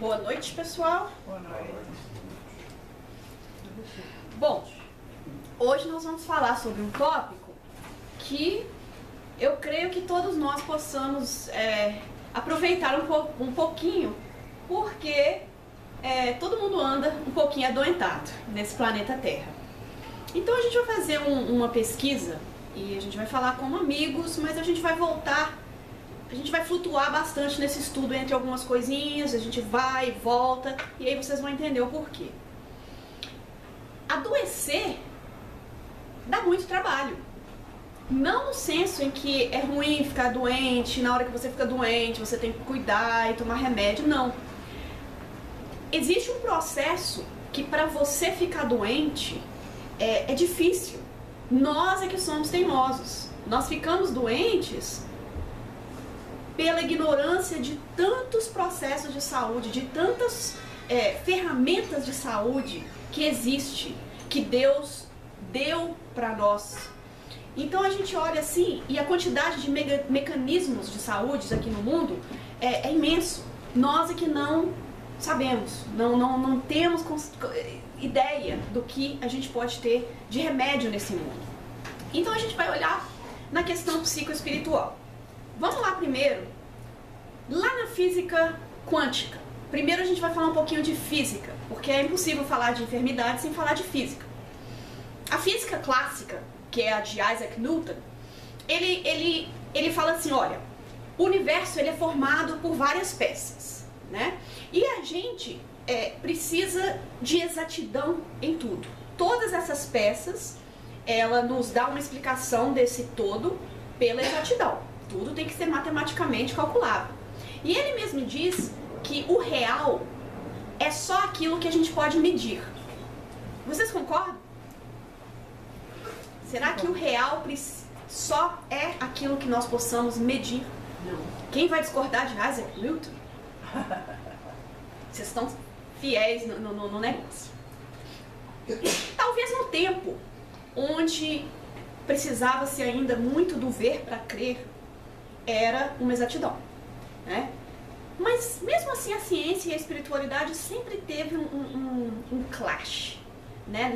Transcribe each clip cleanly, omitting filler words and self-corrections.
Boa noite, pessoal. Boa noite. Bom, hoje nós vamos falar sobre um tópico que eu creio que todos nós possamos aproveitar um pouquinho, porque todo mundo anda um pouquinho adoentado nesse planeta Terra. Então a gente vai fazer uma pesquisa e a gente vai falar como amigos, mas a gente vai voltar, a gente vai flutuar bastante nesse estudo entre algumas coisinhas, a gente vai e volta, e aí vocês vão entender o porquê. Adoecer dá muito trabalho. Não no senso em que é ruim ficar doente, na hora que você fica doente você tem que cuidar e tomar remédio, não. Existe um processo que para você ficar doente é difícil. Nós é que somos teimosos. Nós ficamos doentes pela ignorância de tantos processos de saúde, de tantas ferramentas de saúde que existe, que Deus deu para nós. Então a gente olha assim, e a quantidade de mecanismos de saúde aqui no mundo é imenso. Nós é que não sabemos, não temos ideia do que a gente pode ter de remédio nesse mundo. Então a gente vai olhar na questão psicoespiritual. Vamos lá primeiro, lá na física quântica. Primeiro a gente vai falar um pouquinho de física, porque é impossível falar de enfermidade sem falar de física. A física clássica, que é a de Isaac Newton, ele fala assim, olha, o universo ele é formado por várias peças, né? E a gente precisa de exatidão em tudo. Todas essas peças, ela nos dá uma explicação desse todo pela exatidão. Tudo tem que ser matematicamente calculável. E ele mesmo diz que o real é só aquilo que a gente pode medir. Vocês concordam? Será que o real só é aquilo que nós possamos medir? Não. Quem vai discordar de Isaac Newton? Vocês estão fiéis no negócio. Talvez no tempo onde precisava-se ainda muito do ver para crer, era uma exatidão, né? Mas mesmo assim a ciência e a espiritualidade sempre teve um clash, né?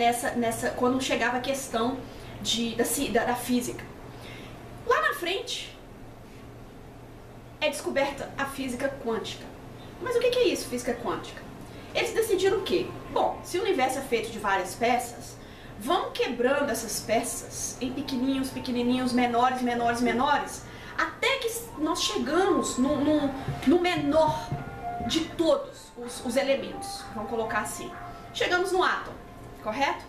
Quando chegava a questão da física. Lá na frente é descoberta a física quântica. Mas o que é isso, física quântica? Eles decidiram o quê? Bom, se o universo é feito de várias peças, vamos quebrando essas peças em pequenininhos, menores, até que nós chegamos no menor de todos os elementos, vamos colocar assim. Chegamos no átomo, correto?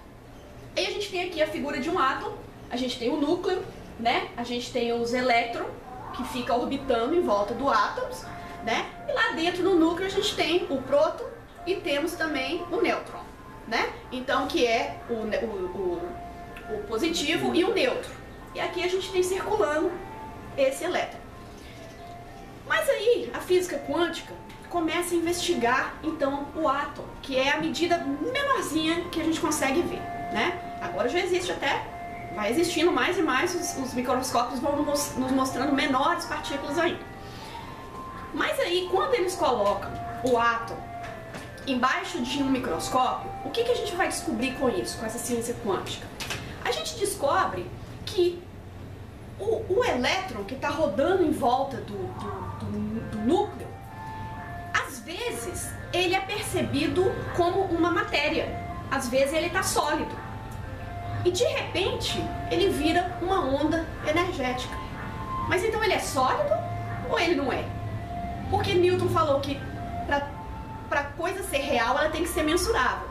Aí a gente tem aqui a figura de um átomo, a gente tem o núcleo, né? A gente tem os elétrons que ficam orbitando em volta do átomo, né? E lá dentro no núcleo a gente tem o próton e temos também o nêutron, né? Então que é o positivo e o neutro. E aqui a gente tem circulando esse elétron. Mas aí a física quântica começa a investigar então o átomo, que é a medida menorzinha que a gente consegue ver, né? Agora já existe até, vai existindo mais e mais, os microscópios vão nos mostrando menores partículas ainda. Mas aí quando eles colocam o átomo embaixo de um microscópio, o que a gente vai descobrir com isso, com essa ciência quântica? A gente descobre que o elétron que está rodando em volta do núcleo, às vezes ele é percebido como uma matéria, às vezes ele está sólido. E de repente ele vira uma onda energética. Mas então ele é sólido ou ele não é? Porque Newton falou que para coisa ser real ela tem que ser mensurável.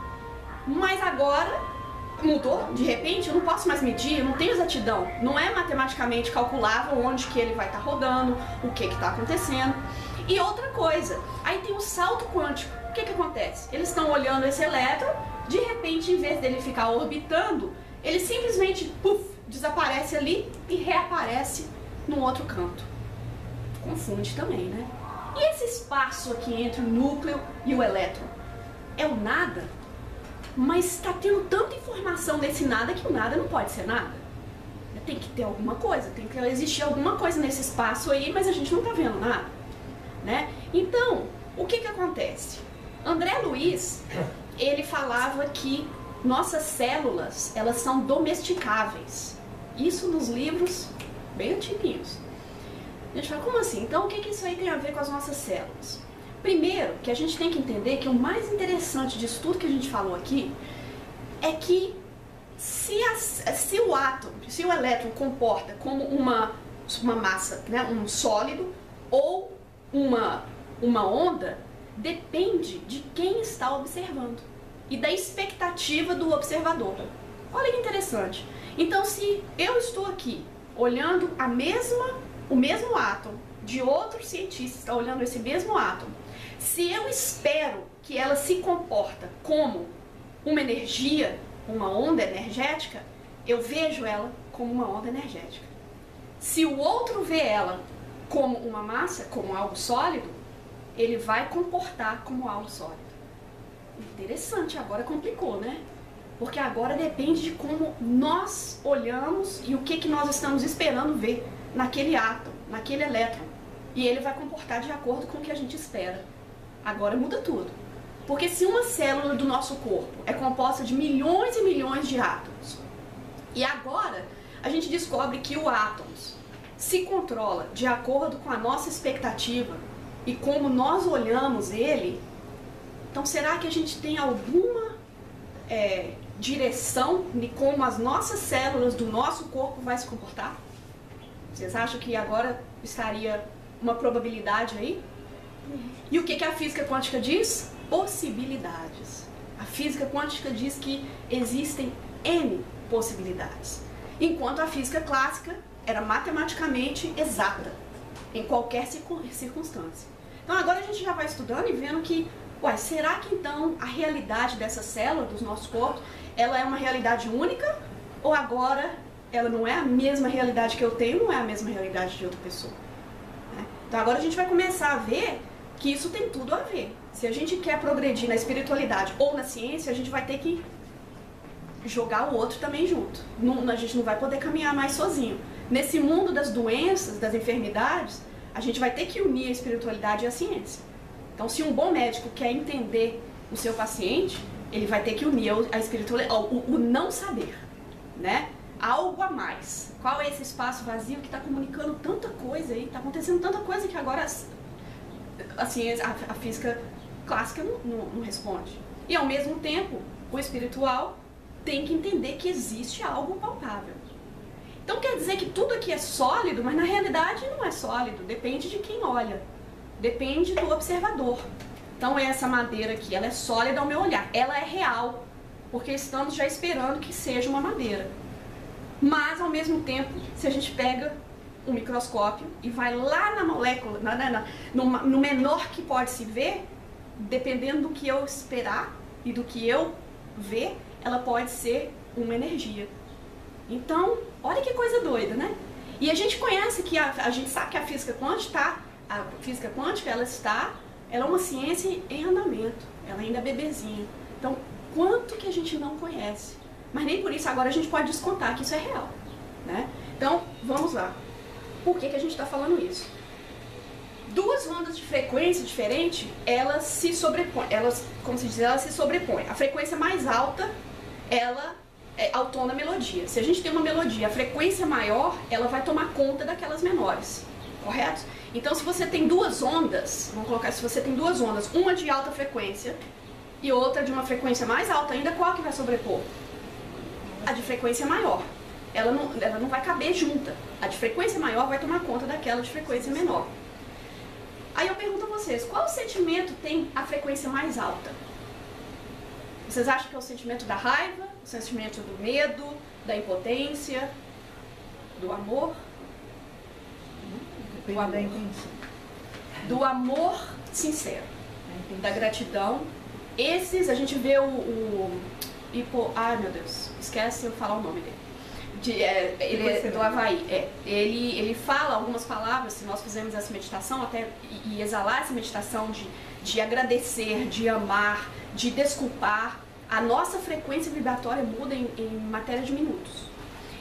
Mas agora mudou, de repente eu não posso mais medir, eu não tenho exatidão, não é matematicamente calculável onde que ele vai estar rodando, o que está acontecendo. E outra coisa, aí tem o salto quântico. O que acontece? Eles estão olhando esse elétron, de repente em vez dele ficar orbitando, ele simplesmente desaparece ali e reaparece num outro canto. Confunde também, né? E esse espaço aqui entre o núcleo e o elétron é o nada? Mas está tendo tanta informação desse nada que o nada não pode ser nada. Tem que ter alguma coisa, tem que existir alguma coisa nesse espaço aí, mas a gente não está vendo nada, né? Então, o que acontece? André Luiz, ele falava que nossas células, elas são domesticáveis. Isso nos livros bem antiguinhos. A gente fala, como assim? Então, o que isso aí tem a ver com as nossas células? Primeiro, que a gente tem que entender que o mais interessante disso tudo que a gente falou aqui é que se o átomo, se o elétron comporta como uma massa, né, um sólido ou uma onda, depende de quem está observando e da expectativa do observador. Olha que interessante. Então, se eu estou aqui olhando o mesmo átomo de outro cientista está olhando esse mesmo átomo, se eu espero que ela se comporta como uma energia, uma onda energética, eu vejo ela como uma onda energética. Se o outro vê ela como uma massa, como algo sólido, ele vai comportar como algo sólido. Interessante, agora complicou, né? Porque agora depende de como nós olhamos e o que nós estamos esperando ver naquele átomo, naquele elétron. E ele vai comportar de acordo com o que a gente espera. Agora muda tudo. Porque se uma célula do nosso corpo é composta de milhões e milhões de átomos, e agora a gente descobre que o átomo se controla de acordo com a nossa expectativa e como nós olhamos ele, então será que a gente tem alguma direção de como as nossas células do nosso corpo vai se comportar? Vocês acham que agora estaria uma probabilidade aí? E o que a física quântica diz? Possibilidades. A física quântica diz que existem N possibilidades, enquanto a física clássica era matematicamente exata em qualquer circunstância. Então agora a gente já vai estudando e vendo que, será que então a realidade dessa célula dos nossos corpos, ela é uma realidade única? Ou agora ela não é a mesma realidade que eu tenho, não é a mesma realidade de outra pessoa? Então agora a gente vai começar a ver que isso tem tudo a ver. Se a gente quer progredir na espiritualidade ou na ciência, a gente vai ter que jogar o outro também junto. A gente não vai poder caminhar mais sozinho. Nesse mundo das doenças, das enfermidades, a gente vai ter que unir a espiritualidade e a ciência. Então, se um bom médico quer entender o seu paciente, ele vai ter que unir a espiritualidade, o não saber, né? Algo a mais. Qual é esse espaço vazio que está comunicando tanta coisa aí? Está acontecendo tanta coisa que agora a ciência, a física clássica não responde. E ao mesmo tempo, o espiritual tem que entender que existe algo palpável. Então quer dizer que tudo aqui é sólido, mas na realidade não é sólido. Depende de quem olha. Depende do observador. Então essa madeira aqui, ela é sólida ao meu olhar. Ela é real, porque estamos já esperando que seja uma madeira. Mas ao mesmo tempo, se a gente pega um microscópio e vai lá na molécula, no menor que pode se ver, dependendo do que eu esperar e do que eu ver, ela pode ser uma energia. Então, olha que coisa doida, né? E a gente conhece que a gente sabe que a física quântica ela é uma ciência em andamento, ela ainda é bebezinha. Então, quanto que a gente não conhece? Mas nem por isso agora a gente pode descontar que isso é real, né? Então, vamos lá. Por que a gente está falando isso? Duas ondas de frequência diferente, elas se sobrepõem. Elas se sobrepõem. A frequência mais alta, ela autona a melodia. Se a gente tem uma melodia, a frequência maior, ela vai tomar conta daquelas menores, correto? Então, se você tem duas ondas, vamos colocar, se você tem duas ondas, uma de alta frequência e outra de uma frequência mais alta ainda, qual que vai sobrepor? A de frequência maior. Ela não vai caber junta. A de frequência maior vai tomar conta daquela de frequência menor. Aí eu pergunto a vocês, qual sentimento tem a frequência mais alta? Vocês acham que é o sentimento da raiva, o sentimento do medo, da impotência, do amor? Do amor. Do amor sincero, da gratidão. Esses, a gente vê ai meu Deus, esquece eu falar o nome dele. Ele é do Havaí. Ele fala algumas palavras, se nós fizermos essa meditação, até e exalar essa meditação de agradecer, de amar, de desculpar, a nossa frequência vibratória muda em matéria de minutos.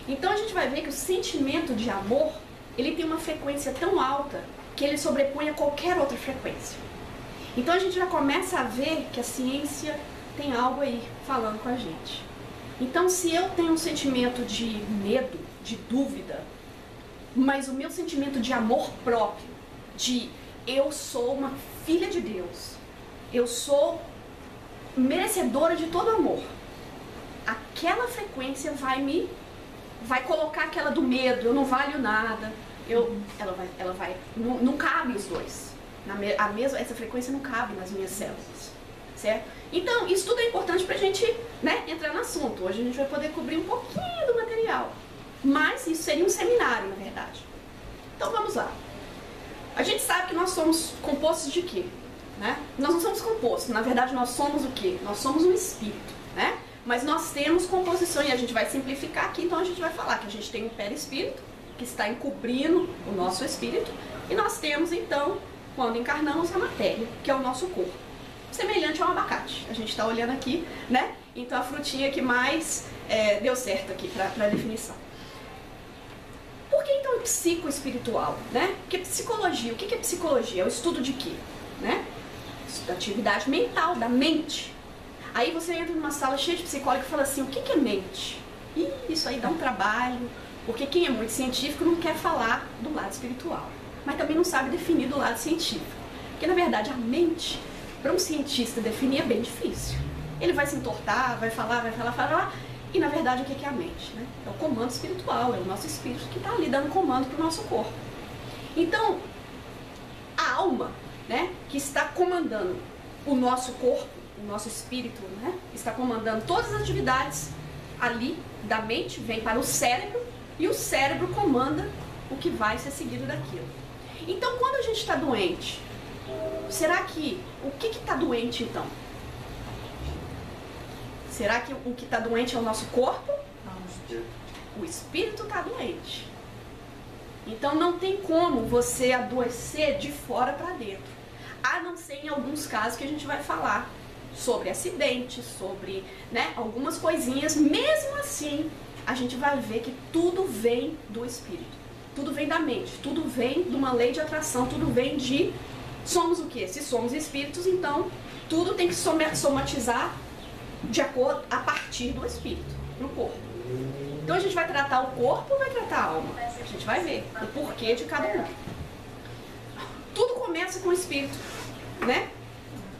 Então a gente vai ver que o sentimento de amor, ele tem uma frequência tão alta que ele sobrepõe a qualquer outra frequência. Então a gente já começa a ver que a ciência tem algo aí falando com a gente. Então se eu tenho um sentimento de medo, de dúvida, mas o meu sentimento de amor próprio, de eu sou uma filha de Deus, eu sou merecedora de todo amor, aquela frequência vai colocar aquela do medo, eu não valho nada, não cabe os dois. Essa frequência não cabe nas minhas células, certo? Então, isso tudo é importante pra gente, né, entrar no assunto. Hoje a gente vai poder cobrir um pouquinho do material, mas isso seria um seminário, na verdade. Então, vamos lá. A gente sabe que nós somos compostos de quê? Né? Nós não somos compostos, na verdade nós somos o quê? Nós somos um espírito, né? Mas nós temos composição, e a gente vai simplificar aqui, então a gente vai falar que a gente tem um perispírito, que está encobrindo o nosso espírito, e nós temos então, quando encarnamos, a matéria, que é o nosso corpo, semelhante a um abacate. A gente está olhando aqui, né? Então a frutinha que mais deu certo aqui para definição. Por que então psicoespiritual, né? Porque psicologia, o que é psicologia? É o estudo de quê? Né? Da atividade mental, da mente. Aí você entra numa sala cheia de psicólogos e fala assim, o que é mente? E isso aí dá um trabalho, porque quem é muito científico não quer falar do lado espiritual, mas também não sabe definir do lado científico. Porque na verdade a mente, para um cientista definir, é bem difícil. Ele vai se entortar, vai falar, e na verdade o que é a mente? Né? É o comando espiritual, é o nosso espírito que está ali dando comando para o nosso corpo. Então, a alma, né, que está comandando o nosso corpo, o nosso espírito, né, está comandando todas as atividades ali da mente, vem para o cérebro, e o cérebro comanda o que vai ser seguido daquilo. Então, quando a gente está doente, será que, o que está doente então? Será que o que está doente é o nosso corpo? O espírito está doente. Então não tem como você adoecer de fora para dentro. A não ser em alguns casos que a gente vai falar sobre acidentes, sobre, né, algumas coisinhas. Mesmo assim, a gente vai ver que tudo vem do espírito. Tudo vem da mente, tudo vem de uma lei de atração, tudo vem de... Somos o quê? Se somos espíritos, então tudo tem que somatizar de acordo, a partir do espírito, no corpo. Então a gente vai tratar o corpo ou vai tratar a alma? A gente vai ver o porquê de cada um. Tudo começa com o espírito, né?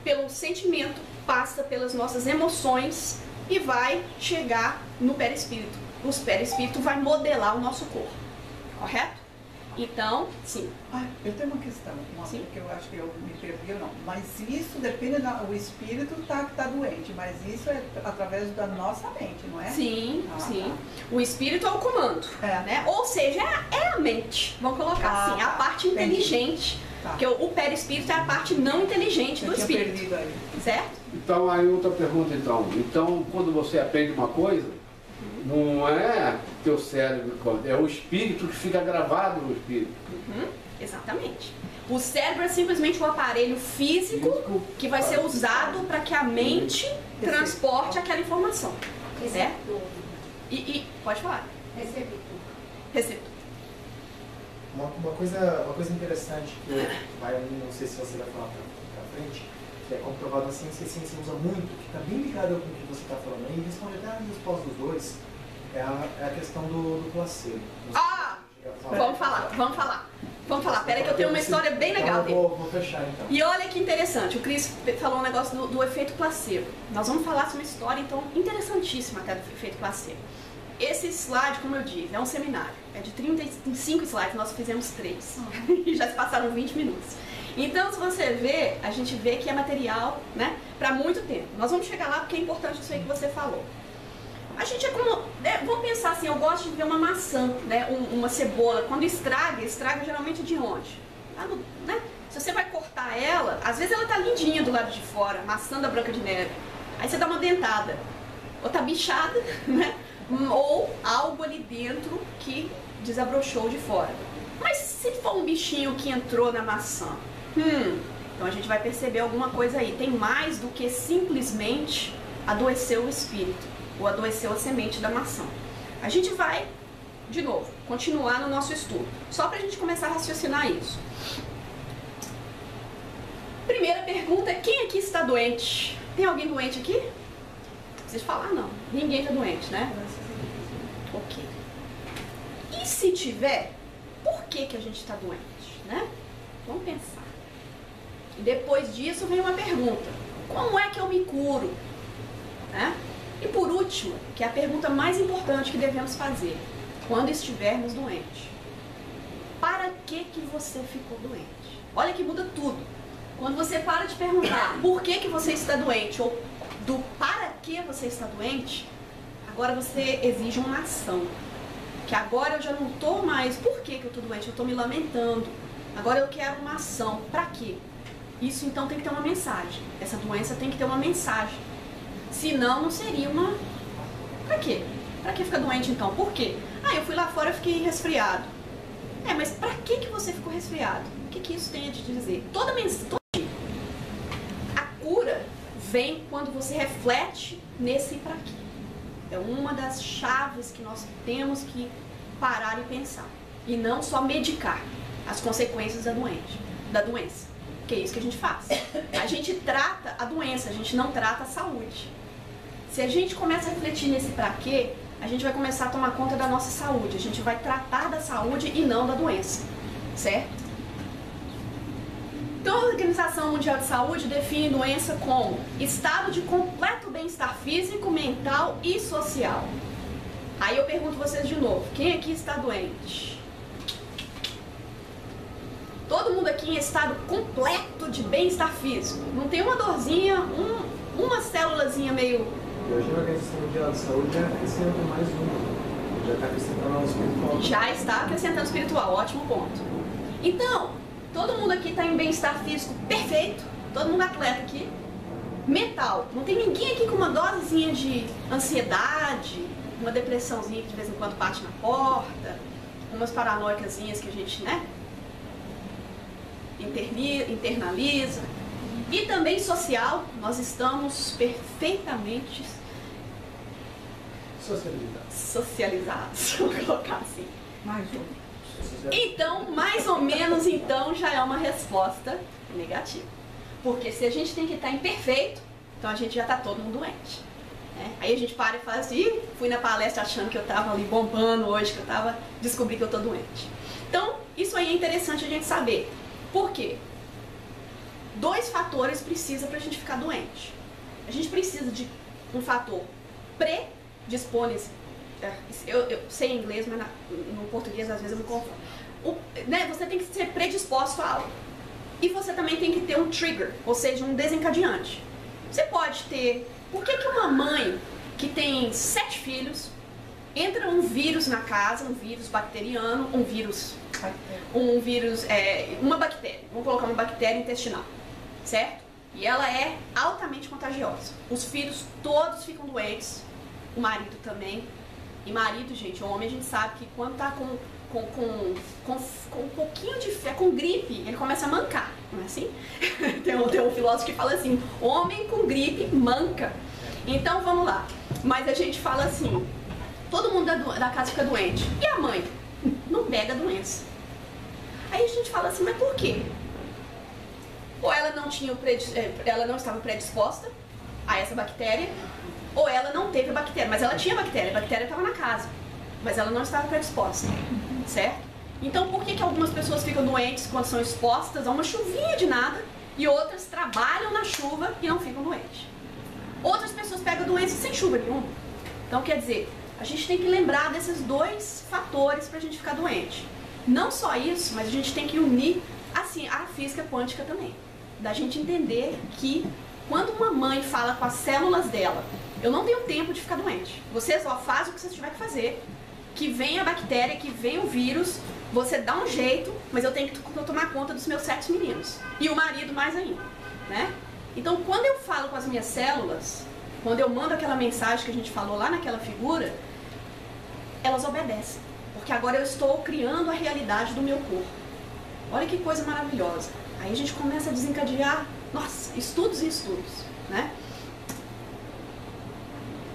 Pelo sentimento, passa pelas nossas emoções e vai chegar no perispírito. O perispírito vai modelar o nosso corpo, correto? Então, sim. Eu tenho uma questão, que eu acho que eu me perdi ou não. Mas isso depende do espírito tá doente, mas isso é através da nossa mente, não é? Sim, sim. Tá. O espírito é o comando, né? Ou seja, é a mente. Vamos colocar assim, a parte inteligente. Tá. Porque o perispírito é a parte não inteligente do espírito. Perdido aí. Certo? Então, aí outra pergunta então. Então, quando você aprende uma coisa, não é teu cérebro, é o espírito que fica gravado no espírito. Exatamente. O cérebro é simplesmente um aparelho físico que vai ser usado para que a mente transporte aquela informação. Certo? E pode falar. Receptor. Uma coisa interessante que não sei se você vai falar pra frente, que é comprovado na ciência, a ciência usa muito, que está bem ligado com o que você está falando aí, responde até a resposta dos dois, é a questão do placebo. Vamos falar. Pera que eu tenho uma história bem legal dele. Vou fechar então. E olha que interessante, o Cris falou um negócio do efeito placebo. Nós vamos falar sobre uma história, então, interessantíssima até do efeito placebo. Esse slide, como eu disse, é um seminário. É de 35 slides, nós fizemos 3. E já se passaram 20 minutos. Então, se você ver, a gente vê que é material, né, para muito tempo. Nós vamos chegar lá porque é importante isso aí que você falou. A gente é como... vamos pensar assim, eu gosto de ver uma maçã, né, uma cebola. Quando estraga geralmente de onde? Lá no, né? Se você vai cortar ela, às vezes ela tá lindinha do lado de fora, maçã da Branca de Neve. Aí você dá uma dentada. Ou tá bichada, né? Ou algo ali dentro que desabrochou de fora. Mas se for um bichinho que entrou na maçã, então a gente vai perceber alguma coisa aí. Tem mais do que simplesmente adoeceu o espírito ou adoeceu a semente da maçã. A gente vai, de novo, continuar no nosso estudo, só pra gente começar a raciocinar isso. Primeira pergunta é: quem aqui está doente? Tem alguém doente aqui? Não precisa falar, não. Ninguém está doente, né? Ok. E se tiver, por que a gente está doente, né? Vamos pensar. E depois disso vem uma pergunta: como é que eu me curo? Né? E por último, que é a pergunta mais importante que devemos fazer quando estivermos doentes: para que você ficou doente? Olha que muda tudo. Quando você para de perguntar por que você está doente ou do para que você está doente, agora você exige uma ação. Que agora eu já não estou mais, por que eu estou doente? Eu estou me lamentando. Agora eu quero uma ação. Para quê? Isso então tem que ter uma mensagem. Essa doença tem que ter uma mensagem. Senão não seria uma... Para quê? Para que ficar doente então? Por quê? Ah, eu fui lá fora e fiquei resfriado. Mas para que você ficou resfriado? O que isso tem a te dizer? A cura vem quando você reflete nesse para quê. É uma das chaves que nós temos que parar e pensar. E não só medicar as consequências da doença. Que é isso que a gente faz. A gente trata a doença, a gente não trata a saúde. Se a gente começa a refletir nesse pra quê, a gente vai começar a tomar conta da nossa saúde. A gente vai tratar da saúde e não da doença. Certo? Então, a Organização Mundial de Saúde define doença como estado de completo bem-estar físico, mental e social. Aí eu pergunto vocês de novo: quem aqui está doente? Todo mundo aqui em estado completo de bem-estar físico. Não tem uma dorzinha, uma célulazinha meio... Hoje a Organização Mundial de Saúde já acrescenta mais uma. Já está acrescentando o espiritual. Já está acrescentando o espiritual, ótimo ponto. Então, todo mundo aqui está em bem-estar físico perfeito. Todo mundo atleta aqui. Mental. Não tem ninguém aqui com uma dosezinha de ansiedade, uma depressãozinha que de vez em quando bate na porta, umas paranoicazinhas que a gente, né? Internaliza. E também social, nós estamos perfeitamente socializados, vou colocar assim. Mais ou menos. Então, mais ou menos, então, já é uma resposta negativa. Porque se a gente tem que estar imperfeito, então a gente já está todo mundo doente. Né? Aí a gente para e fala assim: fui na palestra achando que eu estava ali bombando hoje, que eu descobri que eu estou doente. Então, isso aí é interessante a gente saber. Por quê? 2 fatores precisa para a gente ficar doente. A gente precisa de um fator predisponível. Eu sei inglês, mas no português às vezes eu me confundo. Né, você tem que ser predisposto a algo. E você também tem que ter um trigger, ou seja, um desencadeante. Você pode ter... Por que uma mãe que tem 7 filhos, entra um vírus na casa, um vírus bacteriano, uma bactéria, vamos colocar uma bactéria intestinal, certo? E ela é altamente contagiosa. Os filhos todos ficam doentes, o marido também. E marido, gente, homem, a gente sabe que quando tá com um pouquinho de fé, com gripe, ele começa a mancar, não é assim? tem um filósofo que fala assim: homem com gripe manca. Então vamos lá. Mas a gente fala assim: todo mundo da casa fica doente. E a mãe? Não pega a doença. Aí a gente fala assim: mas por quê? Ou ela não estava predisposta a essa bactéria, ou ela não teve a bactéria, mas ela tinha a bactéria estava na casa, mas ela não estava predisposta, certo? Então por que algumas pessoas ficam doentes quando são expostas a uma chuvinha de nada e outras trabalham na chuva e não ficam doentes? Outras pessoas pegam doença sem chuva nenhuma. Então quer dizer, a gente tem que lembrar desses 2 fatores para a gente ficar doente. Não só isso, mas a gente tem que unir assim a física quântica também. Da gente entender que quando uma mãe fala com as células dela: eu não tenho tempo de ficar doente, você só faz o que você tiver que fazer, que vem a bactéria, que vem o vírus, você dá um jeito, mas eu tenho que tomar conta dos meus 7 meninos. E o marido mais ainda, né? Então, quando eu falo com as minhas células, quando eu mando aquela mensagem que a gente falou lá naquela figura, elas obedecem. Porque agora eu estou criando a realidade do meu corpo. Olha que coisa maravilhosa. Aí a gente começa a desencadear, nossa, estudos e estudos, né?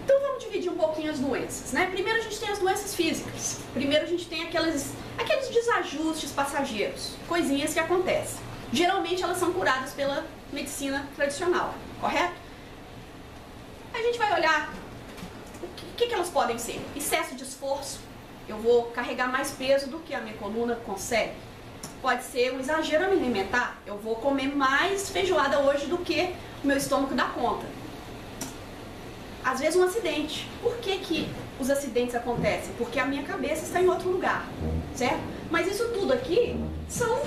Então vamos dividir um pouquinho as doenças, né? Primeiro a gente tem as doenças físicas. Primeiro a gente tem aqueles desajustes passageiros, coisinhas que acontecem. Geralmente elas são curadas pela medicina tradicional, correto? A gente vai olhar o que elas podem ser. Excesso de esforço, eu vou carregar mais peso do que a minha coluna consegue. Pode ser um exagero alimentar, eu vou comer mais feijoada hoje do que o meu estômago dá conta. Às vezes um acidente. Por que os acidentes acontecem? Porque a minha cabeça está em outro lugar, certo? Mas isso tudo aqui são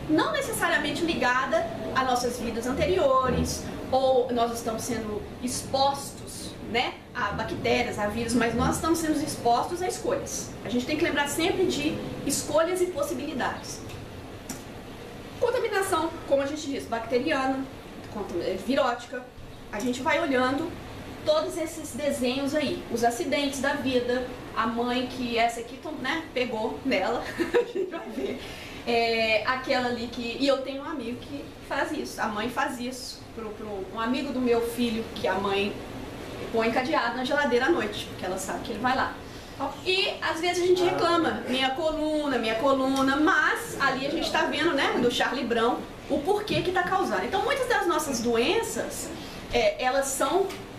não necessariamente ligada a nossas vidas anteriores, ou nós estamos sendo expostos, né, a bactérias, a vírus, mas nós estamos sendo expostos a escolhas. A gente tem que lembrar sempre de escolhas e possibilidades. Contaminação, como a gente diz, bacteriana, virótica. A gente vai olhando todos esses desenhos aí, os acidentes da vida, a mãe que essa aqui, né, pegou nela, a gente vai ver. Aquela ali que... E eu tenho um amigo que faz isso, a mãe faz isso pro um amigo do meu filho, que a mãe põe cadeado na geladeira à noite, porque ela sabe que ele vai lá. E às vezes a gente reclama, minha coluna, mas ali a gente está vendo, né, do Charlie Brown, o porquê que está causando. Então muitas das nossas doenças,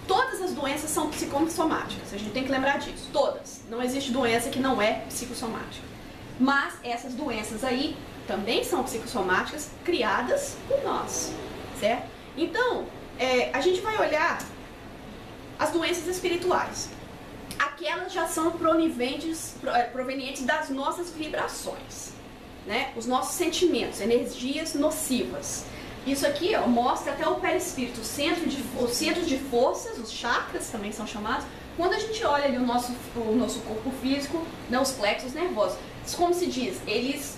todas as doenças são psicossomáticas, a gente tem que lembrar disso, todas. Não existe doença que não é psicossomática. Mas essas doenças aí também são psicossomáticas criadas por nós, certo? Então, a gente vai olhar as doenças espirituais. Aquelas já são provenientes das nossas vibrações, né? Os nossos sentimentos, energias nocivas. Isso aqui, ó, mostra até o perispírito, os centros de forças, os chakras também são chamados. Quando a gente olha ali o nosso corpo físico, né, os plexos nervosos, como se diz, eles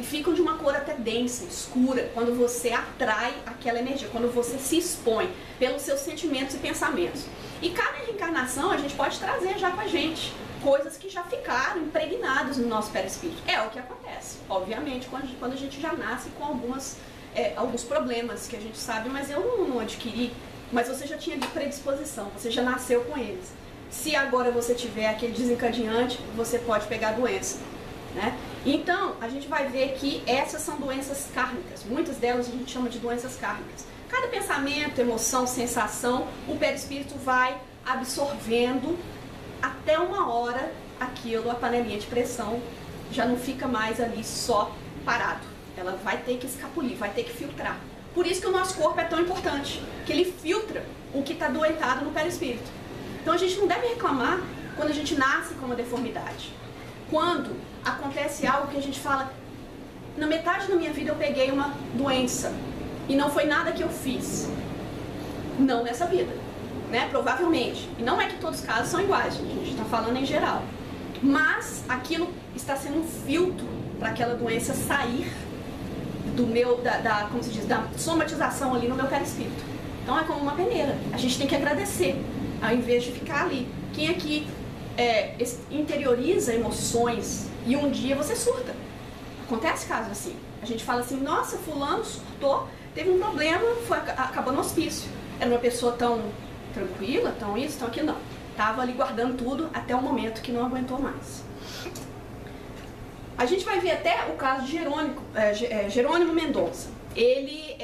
ficam de uma cor até densa, escura, quando você atrai aquela energia, quando você se expõe pelos seus sentimentos e pensamentos. E cada reencarnação a gente pode trazer já com a gente coisas que já ficaram impregnadas no nosso perispírito. É o que acontece, obviamente, quando a gente já nasce com alguns problemas que a gente sabe, mas eu não adquiri, mas você já tinha de predisposição, você já nasceu com eles. Se agora você tiver aquele desencadeante, você pode pegar a doença, né? Então, a gente vai ver que essas são doenças kármicas, muitas delas a gente chama de doenças kármicas. Cada pensamento, emoção, sensação, o perispírito vai absorvendo até uma hora aquilo, a panelinha de pressão já não fica mais ali só parado. Ela vai ter que escapulir, vai ter que filtrar. Por isso que o nosso corpo é tão importante, que ele filtra o que está doentado no perispírito. Então a gente não deve reclamar quando a gente nasce com uma deformidade. Quando acontece algo que a gente fala, na metade da minha vida eu peguei uma doença e não foi nada que eu fiz. Não nessa vida, né? Provavelmente. E não é que todos os casos são iguais, a gente está falando em geral. Mas aquilo está sendo um filtro para aquela doença sair como se diz, da somatização ali no meu perispírito. Então é como uma peneira. A gente tem que agradecer, ao invés de ficar ali. Quem aqui interioriza emoções e um dia você surta? Acontece casos assim. A gente fala assim, nossa, fulano surtou, teve um problema, acabou no hospício. Era uma pessoa tão tranquila, tão isso, tão aquilo, não. Estava ali guardando tudo até o momento que não aguentou mais. A gente vai ver até o caso de Jerônimo Mendonça. Ele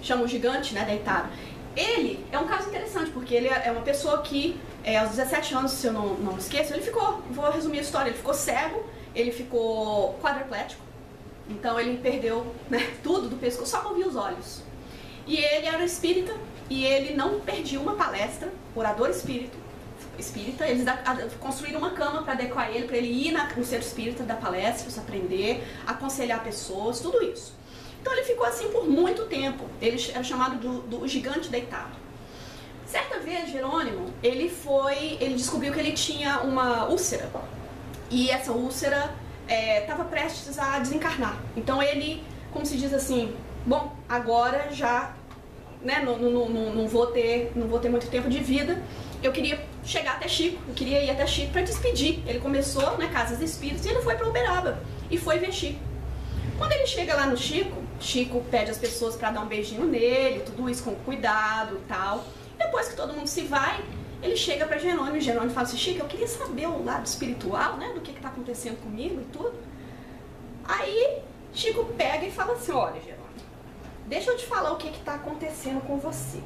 chama o gigante, né, deitado. Ele é um caso interessante, porque ele é uma pessoa que, aos 17 anos, se eu não me esqueço, ele ficou, vou resumir a história, ele ficou cego, ele ficou quadriplégico, então ele perdeu, né, tudo do pescoço, só movia os olhos. E ele era espírita, e ele não perdia uma palestra, orador espírita, eles construíram uma cama para adequar ele, para ele ir no centro espírita dar palestras, aprender, aconselhar pessoas, tudo isso. Então ele ficou assim por muito tempo, ele era chamado do gigante deitado. Certa vez, Jerônimo, ele descobriu que ele tinha uma úlcera, e essa úlcera estava prestes a desencarnar. Então ele, como se diz assim, bom, agora já, né, não vou ter muito tempo de vida, eu queria chegar até Chico, eu queria ir até Chico para despedir. Ele começou na Casa dos Espíritos e ele foi para Uberaba e foi ver Chico. Quando ele chega lá no Chico, Chico pede as pessoas para dar um beijinho nele, tudo isso com cuidado e tal. Depois que todo mundo se vai, ele chega para Jerônimo e Jerônimo fala assim, Chico, eu queria saber o lado espiritual, né, do que está acontecendo comigo e tudo. Aí Chico pega e fala assim, olha, Jerônimo, deixa eu te falar o que está acontecendo com você.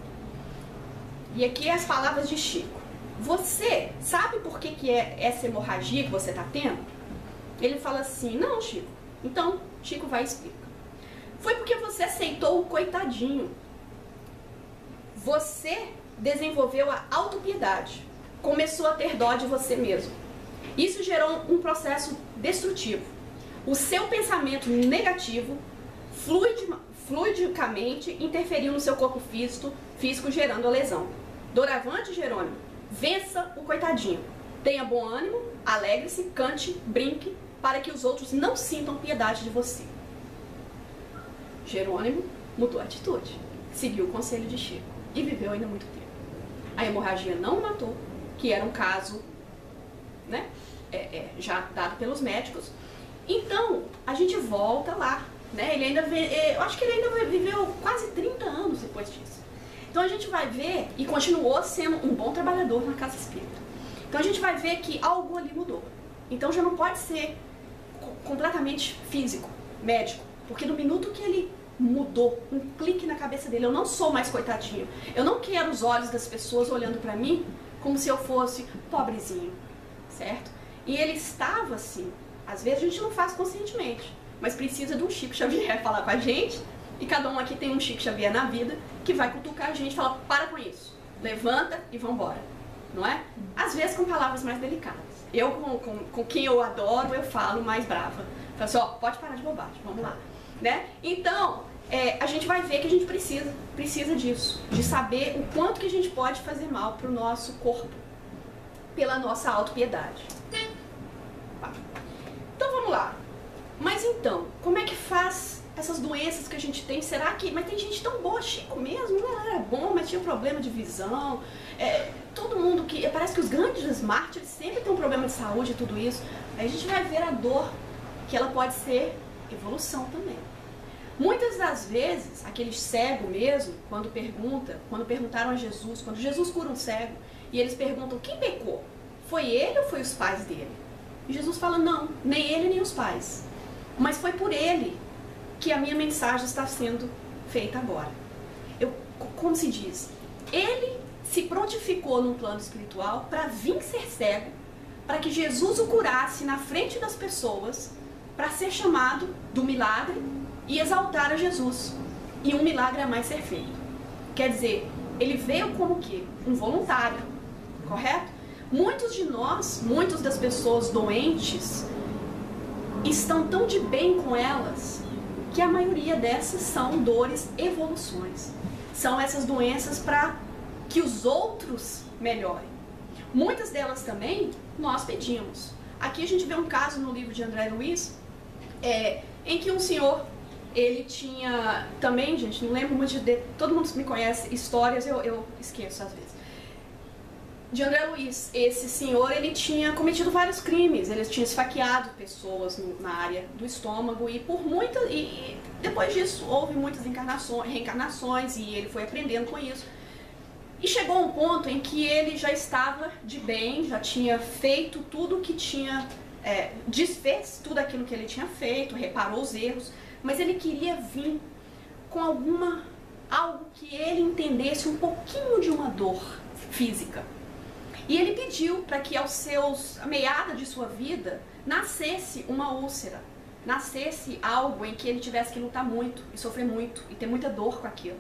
E aqui as palavras de Chico. Você sabe por que é essa hemorragia que você está tendo? Ele fala assim, não, Chico. Então, Chico vai e explica. Foi porque você aceitou o coitadinho. Você desenvolveu a autopiedade. Começou a ter dó de você mesmo. Isso gerou um processo destrutivo. O seu pensamento negativo, fluidicamente, interferiu no seu corpo físico gerando a lesão. Doravante, Jerônimo, vença o coitadinho. Tenha bom ânimo, alegre-se, cante, brinque, para que os outros não sintam piedade de você. Jerônimo mudou a atitude, seguiu o conselho de Chico e viveu ainda muito tempo. A hemorragia não o matou, que era um caso, né, já dado pelos médicos. Então, a gente volta lá, né? Eu acho que ele ainda viveu quase 30 anos depois disso. Então a gente vai ver, e continuou sendo um bom trabalhador na casa espírita. Então a gente vai ver que algo ali mudou. Então já não pode ser completamente físico, médico, porque no minuto que ele mudou, um clique na cabeça dele, eu não sou mais coitadinho. Eu não quero os olhos das pessoas olhando pra mim como se eu fosse pobrezinho, certo? E ele estava assim. Às vezes a gente não faz conscientemente, mas precisa de um Chico Xavier falar com a gente, e cada um aqui tem um Chico Xavier na vida que vai cutucar a gente e falar, para com isso, levanta e vambora, não é? Às vezes com palavras mais delicadas. Eu, com quem eu adoro, eu falo mais brava. Falo assim, ó, pode parar de bobagem, vamos lá, né? Então, a gente vai ver que a gente precisa disso, de saber o quanto que a gente pode fazer mal pro nosso corpo, pela nossa autopiedade. Então vamos lá. Mas então, como é que faz essas doenças que a gente tem? Será que... Mas tem gente tão boa, Chico mesmo, não era bom, mas tinha problema de visão. Todo mundo que... Parece que os grandes mártires sempre tem um problema de saúde e tudo isso. Aí a gente vai ver a dor, que ela pode ser evolução também. Muitas das vezes, aquele cego mesmo, quando perguntaram a Jesus, quando Jesus cura um cego, e eles perguntam, quem pecou? Foi ele ou foi os pais dele? E Jesus fala, não, nem ele nem os pais. Mas foi por ele que a minha mensagem está sendo feita agora. Como se diz? Ele se prontificou num plano espiritual para vir ser cego, para que Jesus o curasse na frente das pessoas, para ser chamado do milagre e exaltar a Jesus. E um milagre a mais ser feito. Quer dizer, ele veio como o quê? Um voluntário, correto? Muitos de nós, muitas das pessoas doentes, estão tão de bem com elas, que a maioria dessas são dores, evoluções. São essas doenças para que os outros melhorem. Muitas delas também, nós pedimos. Aqui a gente vê um caso no livro de André Luiz, em que um senhor, ele tinha também, gente, não lembro muito todo mundo me conhece, histórias, eu esqueço às vezes. De André Luiz, esse senhor, ele tinha cometido vários crimes, ele tinha esfaqueado pessoas na área do estômago e depois disso houve muitas reencarnações e ele foi aprendendo com isso. E chegou a um ponto em que ele já estava de bem, já tinha feito tudo que tinha, desfez tudo aquilo que ele tinha feito, reparou os erros, mas ele queria vir com algo que ele entendesse um pouquinho de uma dor física. E ele pediu para que à meada de sua vida nascesse uma úlcera, nascesse algo em que ele tivesse que lutar muito e sofrer muito e ter muita dor com aquilo,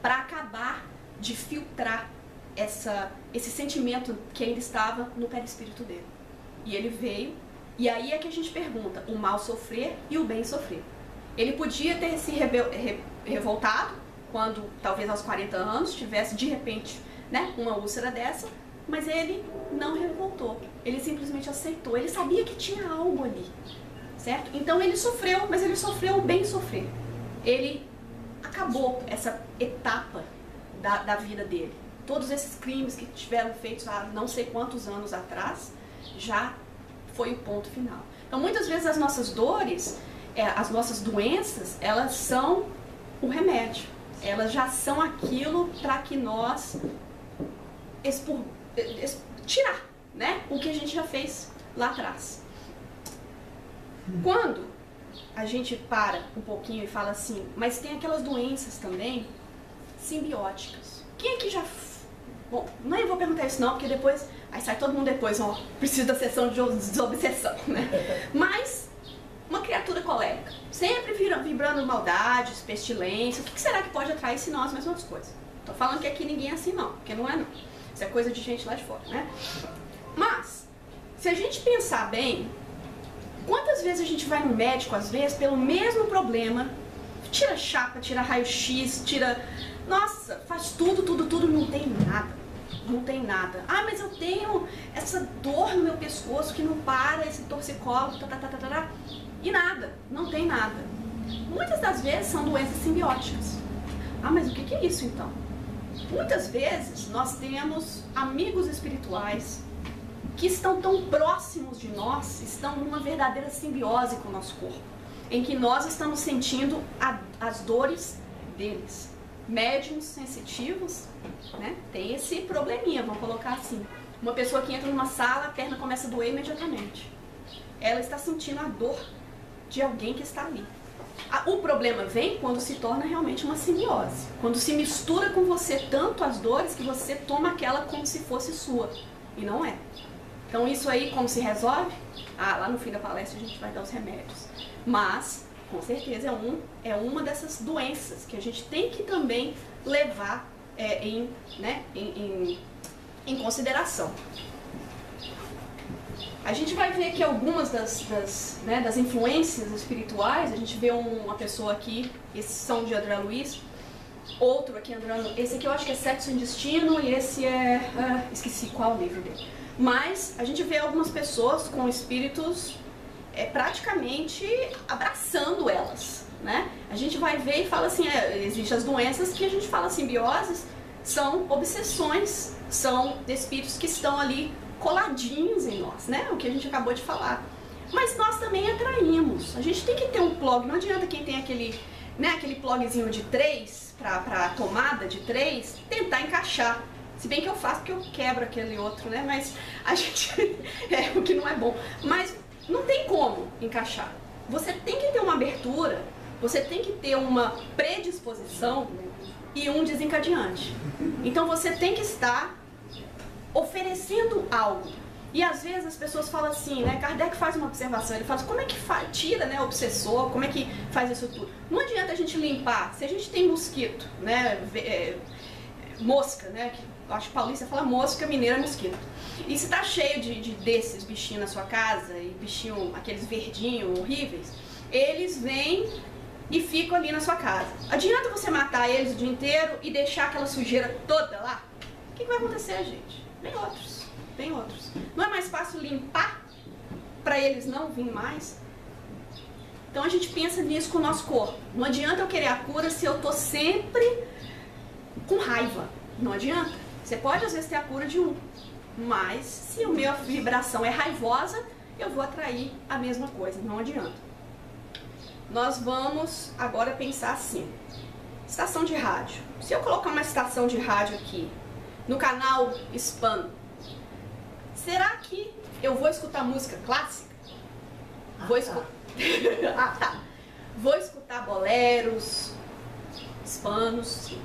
para acabar de filtrar esse sentimento que ainda estava no perispírito dele. E ele veio, e aí é que a gente pergunta, o mal sofrer e o bem sofrer. Ele podia ter se revoltado quando talvez aos 40 anos tivesse de repente, né, uma úlcera dessa, mas ele não revoltou, ele simplesmente aceitou, ele sabia que tinha algo ali, certo? Então ele sofreu, mas ele sofreu o bem sofrer. Ele acabou essa etapa da vida dele. Todos esses crimes que tiveram feitos há não sei quantos anos atrás, já foi o ponto final. Então muitas vezes as nossas dores, as nossas doenças, elas são o remédio. Elas já são aquilo para que nós tirar, né, o que a gente já fez lá atrás. Quando a gente para um pouquinho e fala assim, mas tem aquelas doenças também simbióticas. Quem aqui já... Bom, nem vou perguntar isso não, porque depois... Aí sai todo mundo depois, ó, precisa da sessão de desobsessão, né? Mas, uma criatura colérica, sempre vibrando maldades, pestilência, o que será que pode atrair se não as mesmas coisas? Tô falando que aqui ninguém é assim não, porque não é não. Isso é coisa de gente lá de fora, né? Mas, se a gente pensar bem, quantas vezes a gente vai no médico, às vezes, pelo mesmo problema, tira chapa, tira raio-x, tira... Nossa, faz tudo, não tem nada. Não tem nada. Ah, mas eu tenho essa dor no meu pescoço que não para, esse torcicolo, e nada, não tem nada. Muitas das vezes são doenças simbióticas. Ah, mas o que é isso então? Muitas vezes nós temos amigos espirituais que estão tão próximos de nós, estão numa verdadeira simbiose com o nosso corpo, em que nós estamos sentindo as dores deles. Médiuns sensitivos, né, tem esse probleminha, vamos colocar assim. Uma pessoa que entra numa sala, a perna começa a doer imediatamente. Ela está sentindo a dor de alguém que está ali. O problema vem quando se torna realmente uma simbiose. Quando se mistura com você tanto as dores que você toma aquela como se fosse sua. E não é. Então isso aí como se resolve? Ah, lá no fim da palestra a gente vai dar os remédios. Mas... com certeza é uma dessas doenças que a gente tem que também levar em consideração. A gente vai ver que algumas das influências espirituais, a gente vê uma pessoa aqui, esses são de André Luiz, outro aqui, esse aqui eu acho que é Sexo e Destino e esse é... esqueci qual o livro dele. Mas a gente vê algumas pessoas com espíritos... praticamente abraçando elas, né? A gente vai ver e fala assim, existem as doenças que a gente fala simbioses, são obsessões, são espíritos que estão ali coladinhos em nós, né? O que a gente acabou de falar. Mas nós também atraímos, a gente tem que ter um plug, não adianta quem tem aquele plugzinho de 3, para tomada de 3, tentar encaixar. Se bem que eu faço porque eu quebro aquele outro, né? Mas a gente, o que não é bom. Mas não tem como encaixar. Você tem que ter uma abertura, você tem que ter uma predisposição e um desencadeante. Então você tem que estar oferecendo algo. E às vezes as pessoas falam assim, né? Kardec faz uma observação, ele fala assim, como é que tira, né, o obsessor, como é que faz isso tudo? Não adianta a gente limpar, se a gente tem mosquito, né, mosca, né, que eu acho que paulista fala mosca, mineira é mosquito. E se tá cheio desses bichinhos na sua casa, e bichinho, aqueles verdinhos horríveis, eles vêm e ficam ali na sua casa. Adianta você matar eles o dia inteiro e deixar aquela sujeira toda lá? O que vai acontecer, gente? Vem outros, vem outros. Não é mais fácil limpar para eles não virem mais? Então a gente pensa nisso com o nosso corpo. Não adianta eu querer a cura se eu tô sempre com raiva. Não adianta. Você pode às vezes ter a cura de um, mas se a minha vibração é raivosa, eu vou atrair a mesma coisa, não adianta. Nós vamos agora pensar assim, estação de rádio. Se eu colocar uma estação de rádio aqui, no canal Spam, será que eu vou escutar música clássica? Vou escutar... tá. Vou escutar boleros, hispanos, sim.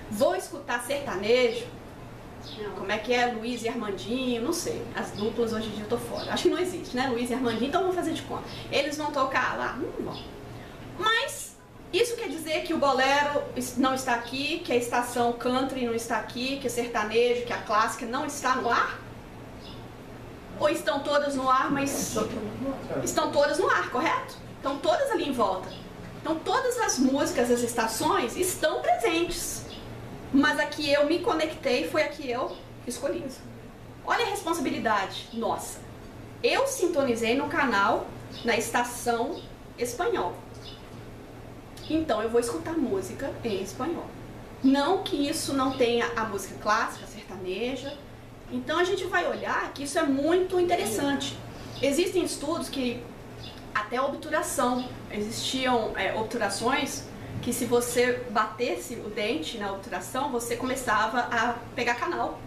Vou escutar sertanejo. Como é que é? Luiz e Armandinho, não sei. As duplas hoje em dia eu tô fora. Acho que não existe, né? Luiz e Armandinho, então vamos fazer de conta. Eles vão tocar lá? Não vão. Mas isso quer dizer que o bolero não está aqui, que a estação country não está aqui, que o sertanejo, que a clássica não está no ar? Ou estão todas no ar, mas... Estão todas no ar, correto? Estão todas ali em volta. Então todas as músicas, as estações estão presentes. Mas a que eu me conectei foi a que eu escolhi. Olha a responsabilidade nossa. Eu sintonizei no canal, na estação espanhol. Então eu vou escutar música em espanhol. Não que isso não tenha a música clássica, sertaneja. Então a gente vai olhar que isso é muito interessante. Existem estudos que até obturação, existiam obturações que se você batesse o dente na obturação, você começava a pegar canal,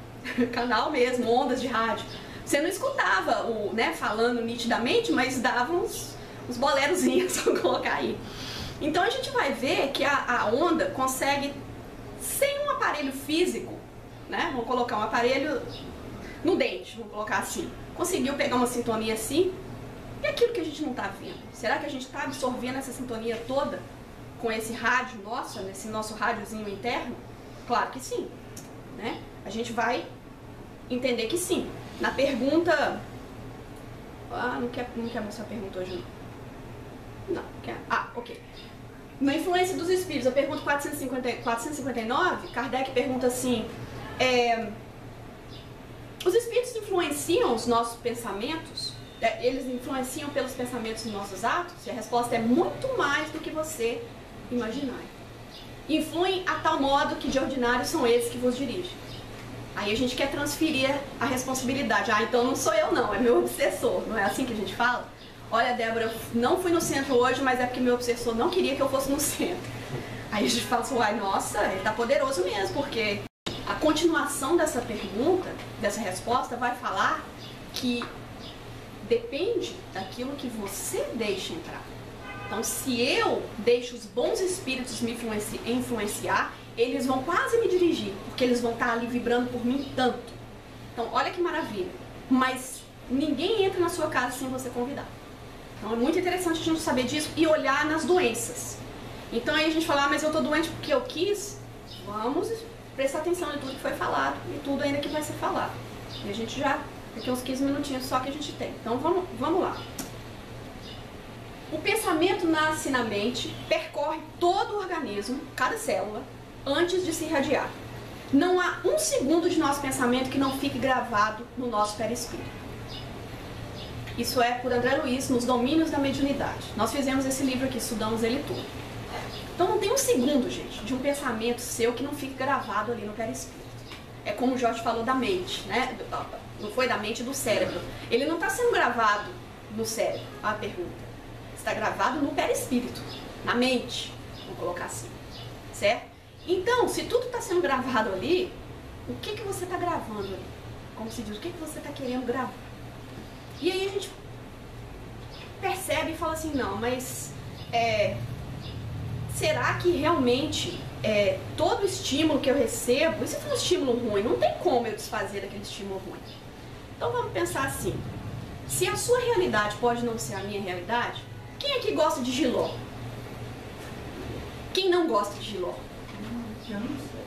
canal mesmo, ondas de rádio. Você não escutava o, né, falando nitidamente, mas dava uns bolerozinhos, vamos colocar aí. Então a gente vai ver que a onda consegue, sem um aparelho físico, né? Vamos colocar um aparelho no dente, vamos colocar assim. Conseguiu pegar uma sintonia assim, e aquilo que a gente não está vendo? Será que a gente está absorvendo essa sintonia toda com esse rádio nosso, nesse nosso rádiozinho interno? Claro que sim, né? A gente vai entender que sim. Na pergunta... não quer mostrar a pergunta hoje, não. Não, quer... ok. Na influência dos espíritos, a pergunta 459, Kardec pergunta assim, os espíritos influenciam os nossos pensamentos? Eles influenciam pelos pensamentos dos nossos atos? E a resposta é muito mais do que você imaginar. Influem a tal modo que de ordinário são eles que vos dirigem. Aí a gente quer transferir a responsabilidade. Então não sou eu não, é meu obsessor. Não é assim que a gente fala? Olha, Débora, eu não fui no centro hoje, mas é porque meu obsessor não queria que eu fosse no centro. Aí a gente fala assim, uai, nossa, ele tá poderoso mesmo, porque a continuação dessa pergunta, dessa resposta, vai falar que depende daquilo que você deixa entrar. Então, se eu deixo os bons espíritos me influenciar, eles vão quase me dirigir, porque eles vão estar ali vibrando por mim tanto. Então, olha que maravilha. Mas ninguém entra na sua casa sem você convidar. Então, é muito interessante a gente saber disso e olhar nas doenças. Então, aí a gente fala, mas eu tô doente porque eu quis. Vamos prestar atenção em tudo que foi falado e tudo ainda que vai ser falado. E a gente já, daqui uns 15 minutinhos só que a gente tem. Então, vamos lá. O pensamento nasce na mente, percorre todo o organismo, cada célula, antes de se irradiar. Não há um segundo de nosso pensamento que não fique gravado no nosso perispírito. Isso é por André Luiz, nos Domínios da Mediunidade. Nós fizemos esse livro aqui, estudamos ele todo. Então não tem um segundo, gente, de um pensamento seu que não fique gravado ali no perispírito. É como o Jorge falou da mente, né? Não foi da mente, do cérebro. Ele não está sendo gravado no cérebro, a pergunta. Está gravado no perispírito, na mente, vamos colocar assim, certo? Então, se tudo está sendo gravado ali, o que você está gravando ali? Como se diz, o que você está querendo gravar? E aí a gente percebe e fala assim, não, mas será que realmente todo estímulo que eu recebo, e se for um estímulo ruim, não tem como eu desfazer daquele estímulo ruim? Então vamos pensar assim, se a sua realidade pode não ser a minha realidade, quem aqui gosta de jiló? Quem não gosta de jiló? Eu não sei.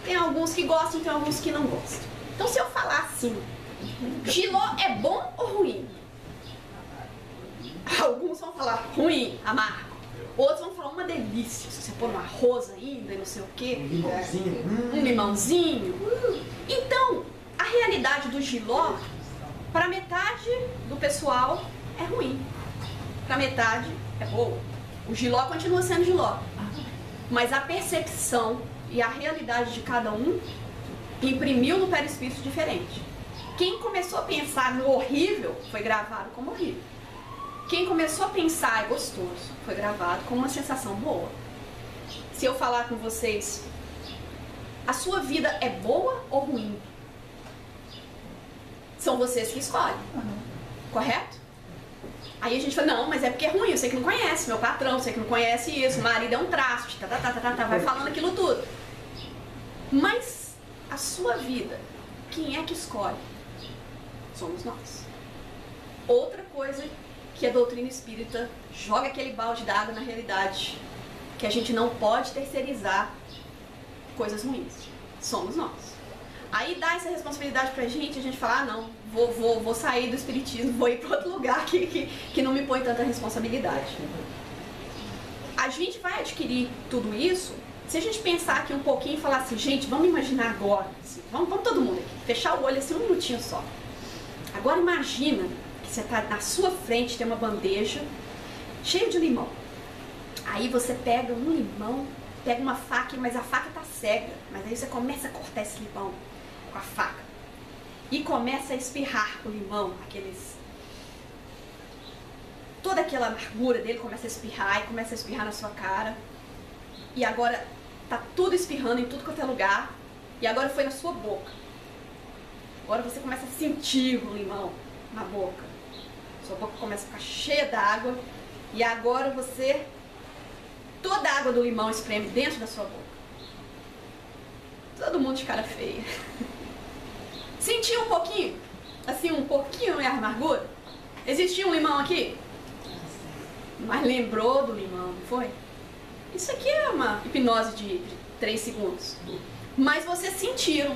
Tem alguns que gostam, tem alguns que não gostam. Então se eu falar assim, jiló é bom ou ruim? Alguns vão falar ruim, amargo. Outros vão falar uma delícia. Se você pôr um arroz ainda e não sei o quê. Um limãozinho. Um limãozinho. Então, a realidade do jiló, para metade do pessoal, é ruim. Para metade é boa. O jiló continua sendo jiló. Mas a percepção e a realidade de cada um imprimiu no perispírito diferente. Quem começou a pensar no horrível foi gravado como horrível. Quem começou a pensar é gostoso foi gravado como uma sensação boa. Se eu falar com vocês, a sua vida é boa ou ruim? São vocês que escolhem. Correto? Aí a gente fala, não, mas é porque é ruim, você que não conhece, meu patrão, você que não conhece isso, o marido é um traste, vai falando aquilo tudo. Mas a sua vida, quem é que escolhe? Somos nós. Outra coisa que a doutrina espírita joga aquele balde d'água na realidade, que a gente não pode terceirizar coisas ruins. Somos nós. Aí dá essa responsabilidade pra gente, a gente fala, não, vou sair do espiritismo, vou ir para outro lugar que não me põe tanta responsabilidade. A gente vai adquirir tudo isso se a gente pensar aqui um pouquinho e falar assim, gente, vamos imaginar agora, assim, vamos todo mundo aqui, fechar o olho assim um minutinho só. Agora imagina que você tá na sua frente, tem uma bandeja cheia de limão. Aí você pega um limão, pega uma faca, mas a faca tá cega, mas aí você começa a cortar esse limão com a faca. E começa a espirrar o limão, toda aquela amargura dele começa a espirrar e começa a espirrar na sua cara. E agora tá tudo espirrando em tudo quanto é lugar. E agora foi na sua boca. Agora você começa a sentir o limão na boca. Sua boca começa a ficar cheia d'água. E agora você... Toda a água do limão espreme dentro da sua boca. Todo mundo de cara feia. Sentiu um pouquinho? Assim, um pouquinho de amargura? Existia um limão aqui? Mas lembrou do limão, não foi? Isso aqui é uma hipnose de 3 segundos. Mas vocês sentiram.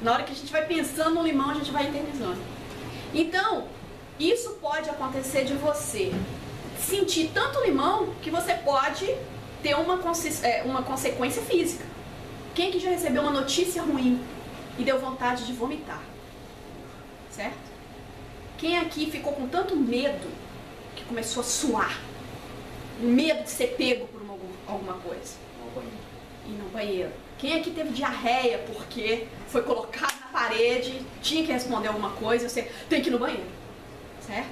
Na hora que a gente vai pensando no limão, a gente vai internizando. Então, isso pode acontecer de você sentir tanto limão que você pode ter uma consequência física. Quem que já recebeu uma notícia ruim e deu vontade de vomitar? Certo? Quem aqui ficou com tanto medo que começou a suar? Medo de ser pego por alguma coisa? E no banheiro. Quem aqui teve diarreia porque foi colocado na parede, tinha que responder alguma coisa, você tem que ir no banheiro? Certo?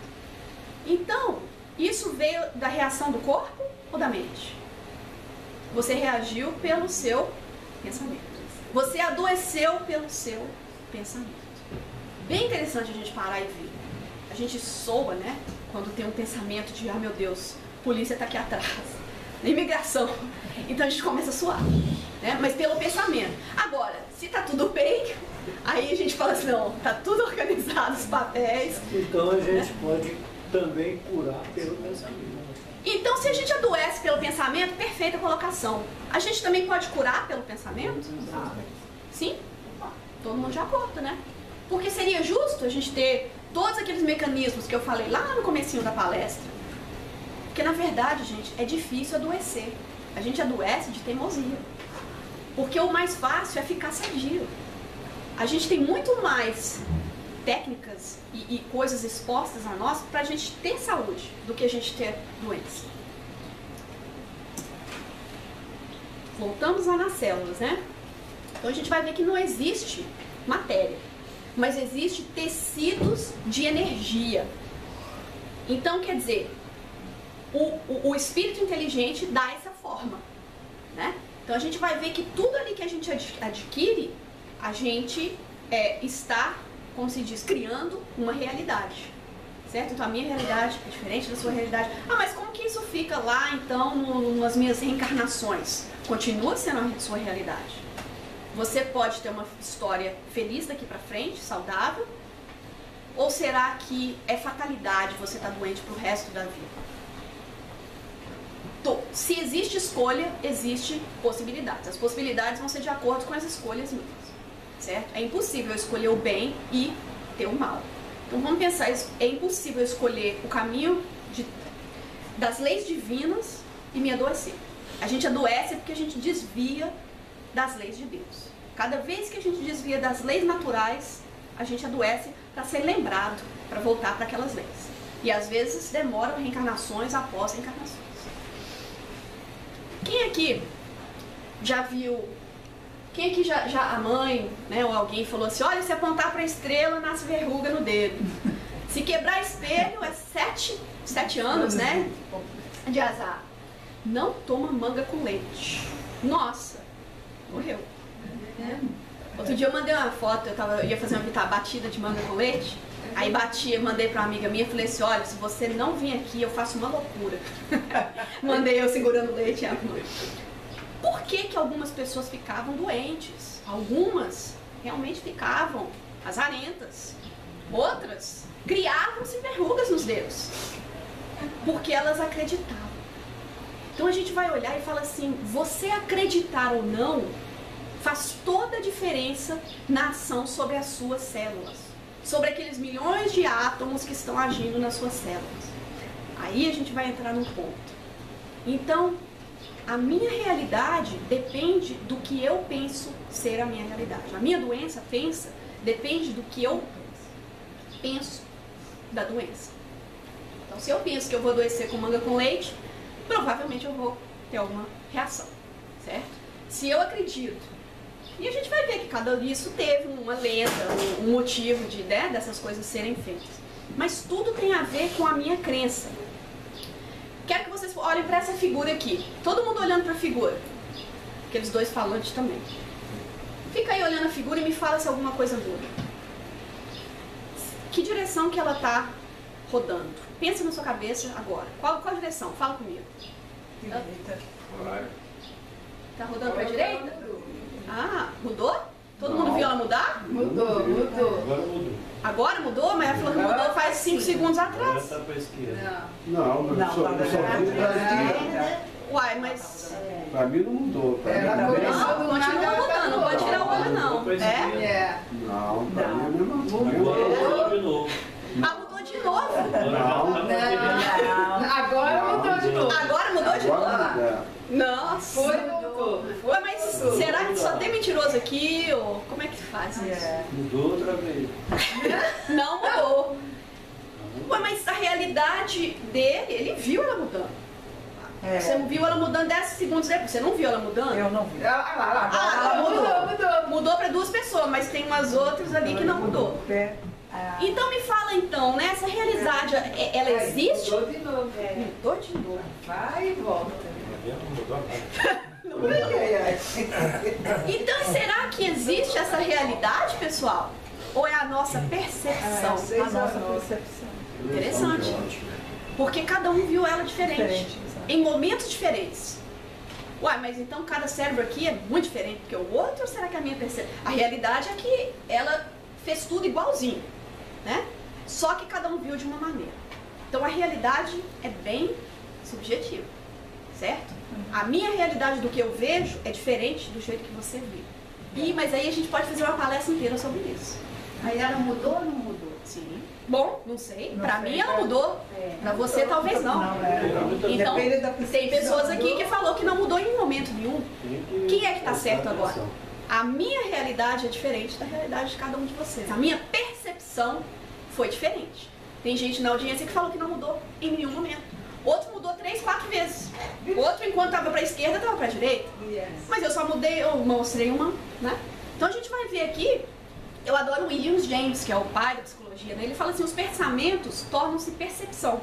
Então, isso veio da reação do corpo ou da mente? Você reagiu pelo seu pensamento. Você adoeceu pelo seu pensamento. Bem interessante a gente parar e ver. A gente soa, né? Quando tem um pensamento de, meu Deus, a polícia tá aqui atrás. Na imigração. Então a gente começa a suar. Né? Mas pelo pensamento. Agora, se tá tudo bem, aí a gente fala assim, não, tá tudo organizado, os papéis. Então a gente pode também curar pelo pensamento. Então, se a gente adoece pelo pensamento, perfeita colocação. A gente também pode curar pelo pensamento? Sim? Todo mundo de acordo, né? Porque seria justo a gente ter todos aqueles mecanismos que eu falei lá no comecinho da palestra. Porque, na verdade, gente, é difícil adoecer. A gente adoece de teimosia. Porque o mais fácil é ficar sadio. A gente tem muito mais técnicas e coisas expostas a nós para a gente ter saúde do que a gente ter doença. Voltamos lá nas células, né? Então a gente vai ver que não existe matéria, mas existe tecidos de energia. Então, quer dizer, o espírito inteligente dá essa forma, né? Então a gente vai ver que tudo ali que a gente adquire, a gente está, como se diz, criando uma realidade, certo? Então a minha realidade é diferente da sua realidade. Mas como que isso fica lá, então, nas minhas reencarnações? Continua sendo a sua realidade. Você pode ter uma história feliz daqui pra frente, saudável, ou será que é fatalidade você estar doente pro resto da vida? Então, se existe escolha, existe possibilidades. As possibilidades vão ser de acordo com as escolhas minhas. Certo? É impossível eu escolher o bem e ter o mal. Então vamos pensar, é impossível eu escolher o caminho das leis divinas e me adoecer. A gente adoece porque a gente desvia das leis de Deus. Cada vez que a gente desvia das leis naturais, a gente adoece para ser lembrado, para voltar para aquelas leis. E às vezes demoram reencarnações após reencarnações. Quem aqui já viu... Quem aqui já a mãe, né, ou alguém falou assim, olha, se apontar para a estrela, nasce verruga no dedo. Se quebrar espelho, é 7 anos, né, de azar. Não toma manga com leite. Nossa, morreu. Outro dia eu mandei uma foto, eu ia fazer uma batida de manga com leite, aí mandei para uma amiga minha e falei assim, olha, se você não vir aqui, eu faço uma loucura. Mandei eu segurando o leite e a mãe. Por que algumas pessoas ficavam doentes? Algumas realmente ficavam azarentas. Outras criavam-se verrugas nos dedos. Porque elas acreditavam. Então a gente vai olhar e fala assim, você acreditar ou não faz toda a diferença na ação sobre as suas células. Sobre aqueles milhões de átomos que estão agindo nas suas células. Aí a gente vai entrar num ponto. Então, a minha realidade depende do que eu penso ser a minha realidade. A minha doença depende do que eu penso da doença. Então, se eu penso que eu vou adoecer com manga com leite, provavelmente eu vou ter alguma reação, certo? Se eu acredito, e a gente vai ver que cada isso teve uma lenda, um motivo dessas coisas serem feitas. Mas tudo tem a ver com a minha crença. Quero que vocês olhem para essa figura aqui. Todo mundo olhando para a figura. Aqueles dois falantes também. Fica aí olhando a figura e me fala se alguma coisa muda. Que direção que ela está rodando? Pensa na sua cabeça agora. Qual a direção? Fala comigo. Direita. Tá rodando pra direita? Ah, mudou? Todo mundo viu ela mudar? Mudou. Agora mudou. Agora mudou? Mas ela falou que mudou faz 5 segundos Agora atrás. tá pra esquerda. Não, mas Não, eu só vi pra direita. Uai, mas... Pra mim não mudou. Pra mim Ela não começou mudou. do Continua nada, mudando, não pode tirar o olho não. Pra É? esquerda. É. Não, pra mim é a mesma Agora coisa. mudou de novo. Ah, mudou de novo. Agora já tá pra direita. Agora Não, mudou de novo. Agora mudou de novo. Agora, Nossa. Foi, voltou. Ué, mas será que só tem mentiroso aqui? Ou como é que faz isso? Mudou outra vez. Não mudou. Ué, mas a realidade dele, ele viu ela mudando. Você viu ela mudando 10 segundos depois. Você não viu ela mudando? Eu não vi. Ah, Mudou. Mudou para 2 pessoas, mas tem umas outras ali que não mudou. Então me fala então, né? Essa realidade, ela existe? Mudou de novo. Mudou de novo. Vai e volta. Não mudou nada. Então será que existe essa realidade, pessoal? Ou é a nossa percepção? A nossa percepção. Interessante. Porque cada um viu ela diferente. Diferente, exato. Em momentos diferentes. Uai, mas então cada cérebro aqui é muito diferente do que o outro? Ou será que a minha percepção... A realidade é que ela fez tudo igualzinho, né? Só que cada um viu de uma maneira. Então a realidade é bem subjetiva, certo? A minha realidade do que eu vejo é diferente do jeito que você vê. Mas aí a gente pode fazer uma palestra inteira sobre isso. Aí ela mudou ou não mudou? Sim. Bom, não sei. Não Pra sei, mim ela é. mudou. Pra você talvez não. Então, Depende da tem pessoas aqui que falou que não mudou em momento nenhum. Quem é que tá certo agora? A minha realidade é diferente da realidade de cada um de vocês. A minha percepção foi diferente. Tem gente na audiência que falou que não mudou em nenhum momento. Outro mudou 3, 4 vezes. Outro, enquanto estava para a esquerda, estava para a direita. Mas eu só mudei, eu mostrei uma, né? Então a gente vai ver aqui, eu adoro o William James, que é o pai da psicologia, né? Ele fala assim, os pensamentos tornam-se percepção.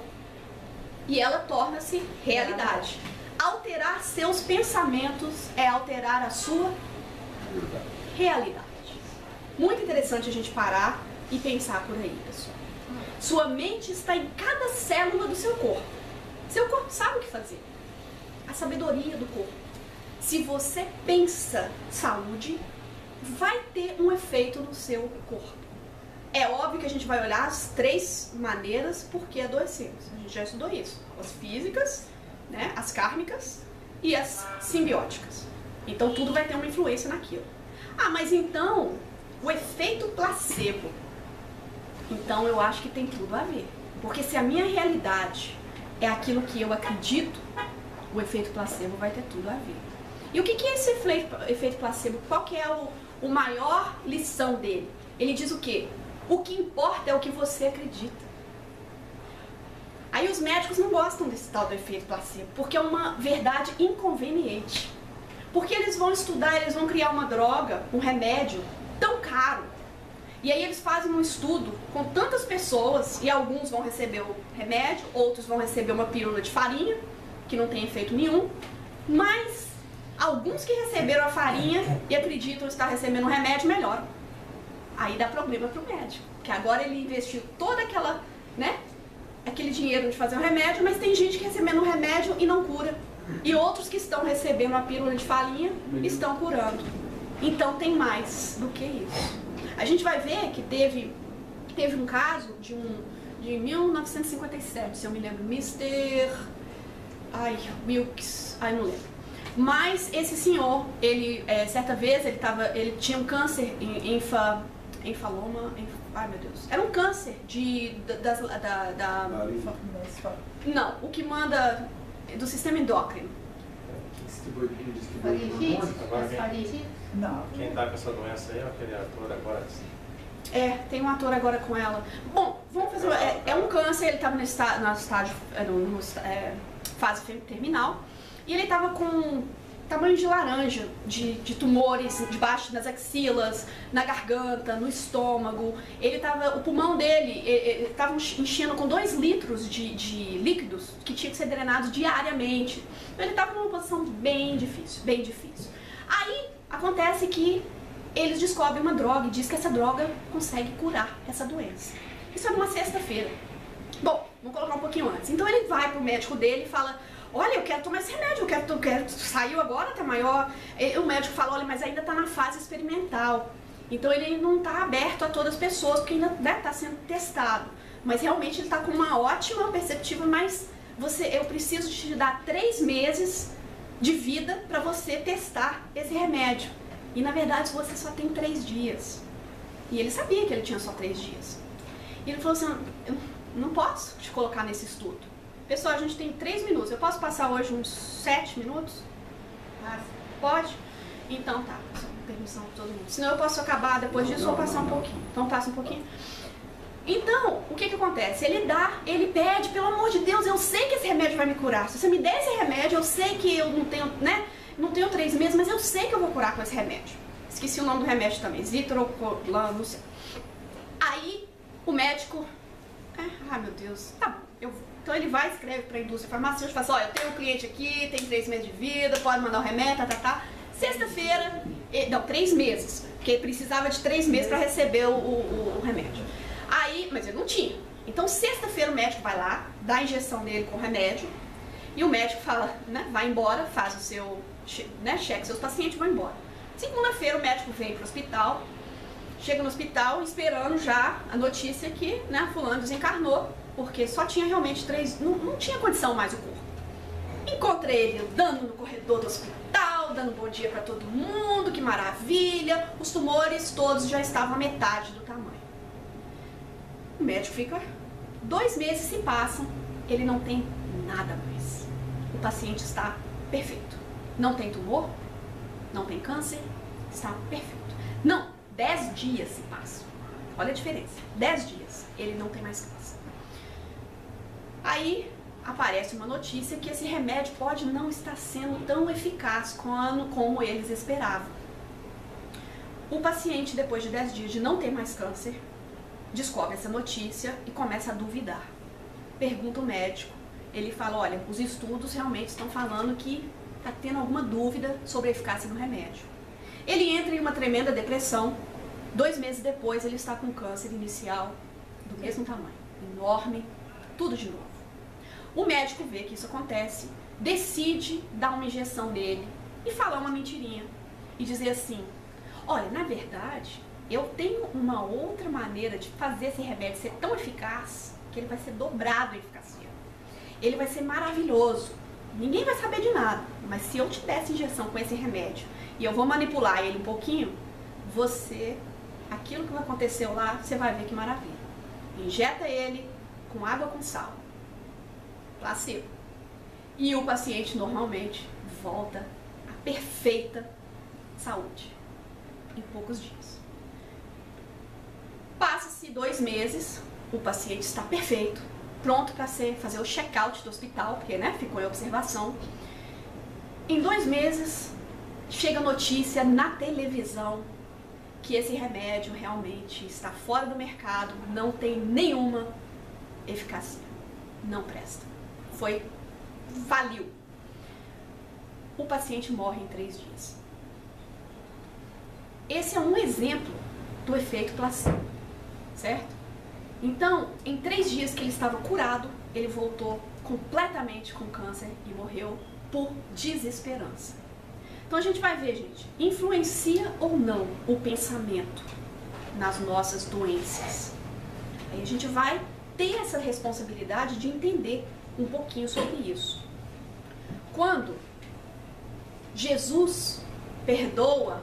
E ela torna-se realidade. Alterar seus pensamentos é alterar a sua realidade. Muito interessante a gente parar e pensar por aí, pessoal. Sua mente está em cada célula do seu corpo. Seu corpo sabe o que fazer. A sabedoria do corpo. Se você pensa saúde, vai ter um efeito no seu corpo. É óbvio que a gente vai olhar as 3 maneiras porque adoecemos. A gente já estudou isso. As físicas, né, as kármicas e as simbióticas. Então tudo vai ter uma influência naquilo. Ah, mas então o efeito placebo. Então eu acho que tem tudo a ver. Porque se a minha realidade é aquilo que eu acredito, o efeito placebo vai ter tudo a ver. E o que é esse efeito placebo? Qual que é o maior lição dele? Ele diz o quê? O que importa é o que você acredita. Aí os médicos não gostam desse tal do efeito placebo, porque é uma verdade inconveniente. Porque eles vão estudar, eles vão criar uma droga, um remédio tão caro. E aí eles fazem um estudo com tantas pessoas e alguns vão receber o remédio, outros vão receber uma pílula de farinha, que não tem efeito nenhum, mas alguns que receberam a farinha e acreditam estar recebendo um remédio melhoram. Aí dá problema pro médico, que agora ele investiu toda aquela, né, aquele dinheiro de fazer o remédio, mas tem gente que recebendo o remédio e não cura. E outros que estão recebendo a pílula de farinha estão curando. Então tem mais do que isso. A gente vai ver que teve um caso de 1957, se eu me lembro, Mr. Wilkes, não lembro. Mas esse senhor, ele certa vez ele tinha um câncer enfaloma, meu Deus, era um câncer não, o que manda do sistema endócrino. Não. Quem tá com essa doença aí é aquele ator agora. Tem um ator agora com ela. Bom, vamos fazer. É um câncer, ele estava no fase terminal. E ele estava com tamanho de laranja, de tumores debaixo das axilas, na garganta, no estômago. O pulmão dele estava enchendo com 2 litros de líquidos que tinha que ser drenados diariamente. Então ele estava numa posição bem difícil, bem difícil. Aí acontece que eles descobrem uma droga e diz que essa droga consegue curar essa doença. Isso é numa sexta-feira. Bom, vamos colocar um pouquinho antes. Então ele vai pro médico dele e fala, olha, eu quero tomar esse remédio, eu quero saiu agora, tá maior. O médico fala, olha, mas ainda tá na fase experimental. Então ele não tá aberto a todas as pessoas, porque ainda tá sendo testado. Mas realmente ele tá com uma ótima perceptiva, mas eu preciso te dar 3 meses de vida para você testar esse remédio. E na verdade você só tem 3 dias. E ele sabia que ele tinha só 3 dias. E ele falou assim, eu não posso te colocar nesse estudo. Pessoal, a gente tem 3 minutos. Eu posso passar hoje uns 7 minutos? Pode? Então tá, só permissão de todo mundo. Senão eu posso acabar depois disso ou passar um pouquinho. Então passa um pouquinho. Então, o que acontece? Ele pede, pelo amor de Deus, eu sei que esse remédio vai me curar. Se você me der esse remédio, eu sei que eu não tenho, né? Não tenho 3 meses, mas eu sei que eu vou curar com esse remédio. Esqueci o nome do remédio também, Zitrocolan, não sei. Aí, o médico, meu Deus, tá bom, eu vou. Então ele vai e escreve para a indústria farmacêutica e fala assim, olha, eu tenho um cliente aqui, tem 3 meses de vida, pode mandar o remédio, tá. Sexta-feira, não, 3 meses, porque ele precisava de 3 meses para receber o remédio. Aí, mas ele não tinha. Então, sexta-feira o médico vai lá, dá a injeção nele com o remédio, e o médico fala, né, vai embora, faz o seu, né, cheque seus pacientes e vai embora. Segunda-feira o médico vem pro hospital, chega no hospital esperando já a notícia que, né, fulano desencarnou, porque só tinha realmente 3, não tinha condição mais o corpo. Encontrei ele andando no corredor do hospital, dando bom dia para todo mundo, que maravilha, os tumores todos já estavam a metade do tamanho. O médico fica, 2 meses se passam, ele não tem nada mais. O paciente está perfeito. Não tem tumor, não tem câncer, está perfeito. Não, 10 dias se passam. Olha a diferença. 10 dias, ele não tem mais câncer. Aí aparece uma notícia que esse remédio pode não estar sendo tão eficaz como eles esperavam. O paciente, depois de 10 dias de não ter mais câncer, descobre essa notícia e começa a duvidar. Pergunta o médico, ele fala, olha, os estudos realmente estão falando que está tendo alguma dúvida sobre a eficácia do remédio. Ele entra em uma tremenda depressão, 2 meses depois ele está com câncer inicial do mesmo tamanho, enorme, tudo de novo. O médico vê que isso acontece, decide dar uma injeção nele e falar uma mentirinha e dizer assim, olha, na verdade, eu tenho uma outra maneira de fazer esse remédio ser tão eficaz que ele vai ser dobrado em eficácia. Ele vai ser maravilhoso. Ninguém vai saber de nada, mas se eu te der essa injeção com esse remédio e eu vou manipular ele um pouquinho, aquilo que aconteceu lá, você vai ver que maravilha. Injeta ele com água com sal. Placebo. E o paciente normalmente volta à perfeita saúde em poucos dias. Passa-se 2 meses, o paciente está perfeito, pronto para fazer o check-out do hospital, porque, né, ficou em observação. Em 2 meses, chega a notícia na televisão que esse remédio realmente está fora do mercado, não tem nenhuma eficácia, não presta. Faliu. O paciente morre em 3 dias. Esse é um exemplo do efeito placebo, certo? Então, em 3 dias que ele estava curado, ele voltou completamente com câncer e morreu por desesperança. Então a gente vai ver, gente, influencia ou não o pensamento nas nossas doenças? Aí a gente vai ter essa responsabilidade de entender um pouquinho sobre isso. Quando Jesus perdoa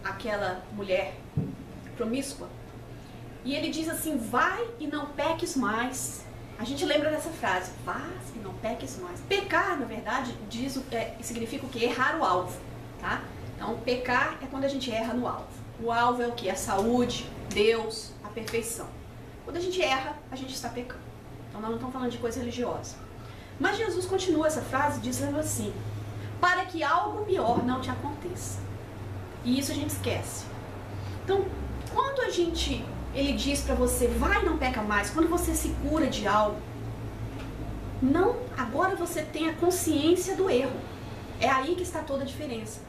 aquela mulher promíscua e ele diz assim, vai e não peques mais, a gente lembra dessa frase, vai e não peques mais. Pecar, na verdade, significa o quê? Errar o alvo, tá? Então, pecar é quando a gente erra no alvo. O alvo é o quê? A saúde, Deus, a perfeição. Quando a gente erra, a gente está pecando. Então, nós não estamos falando de coisa religiosa. Mas Jesus continua essa frase dizendo assim, para que algo pior não te aconteça. E isso a gente esquece. Então, quando ele diz para você, vai, não peca mais, quando você se cura de algo, agora você tem a consciência do erro. É aí que está toda a diferença.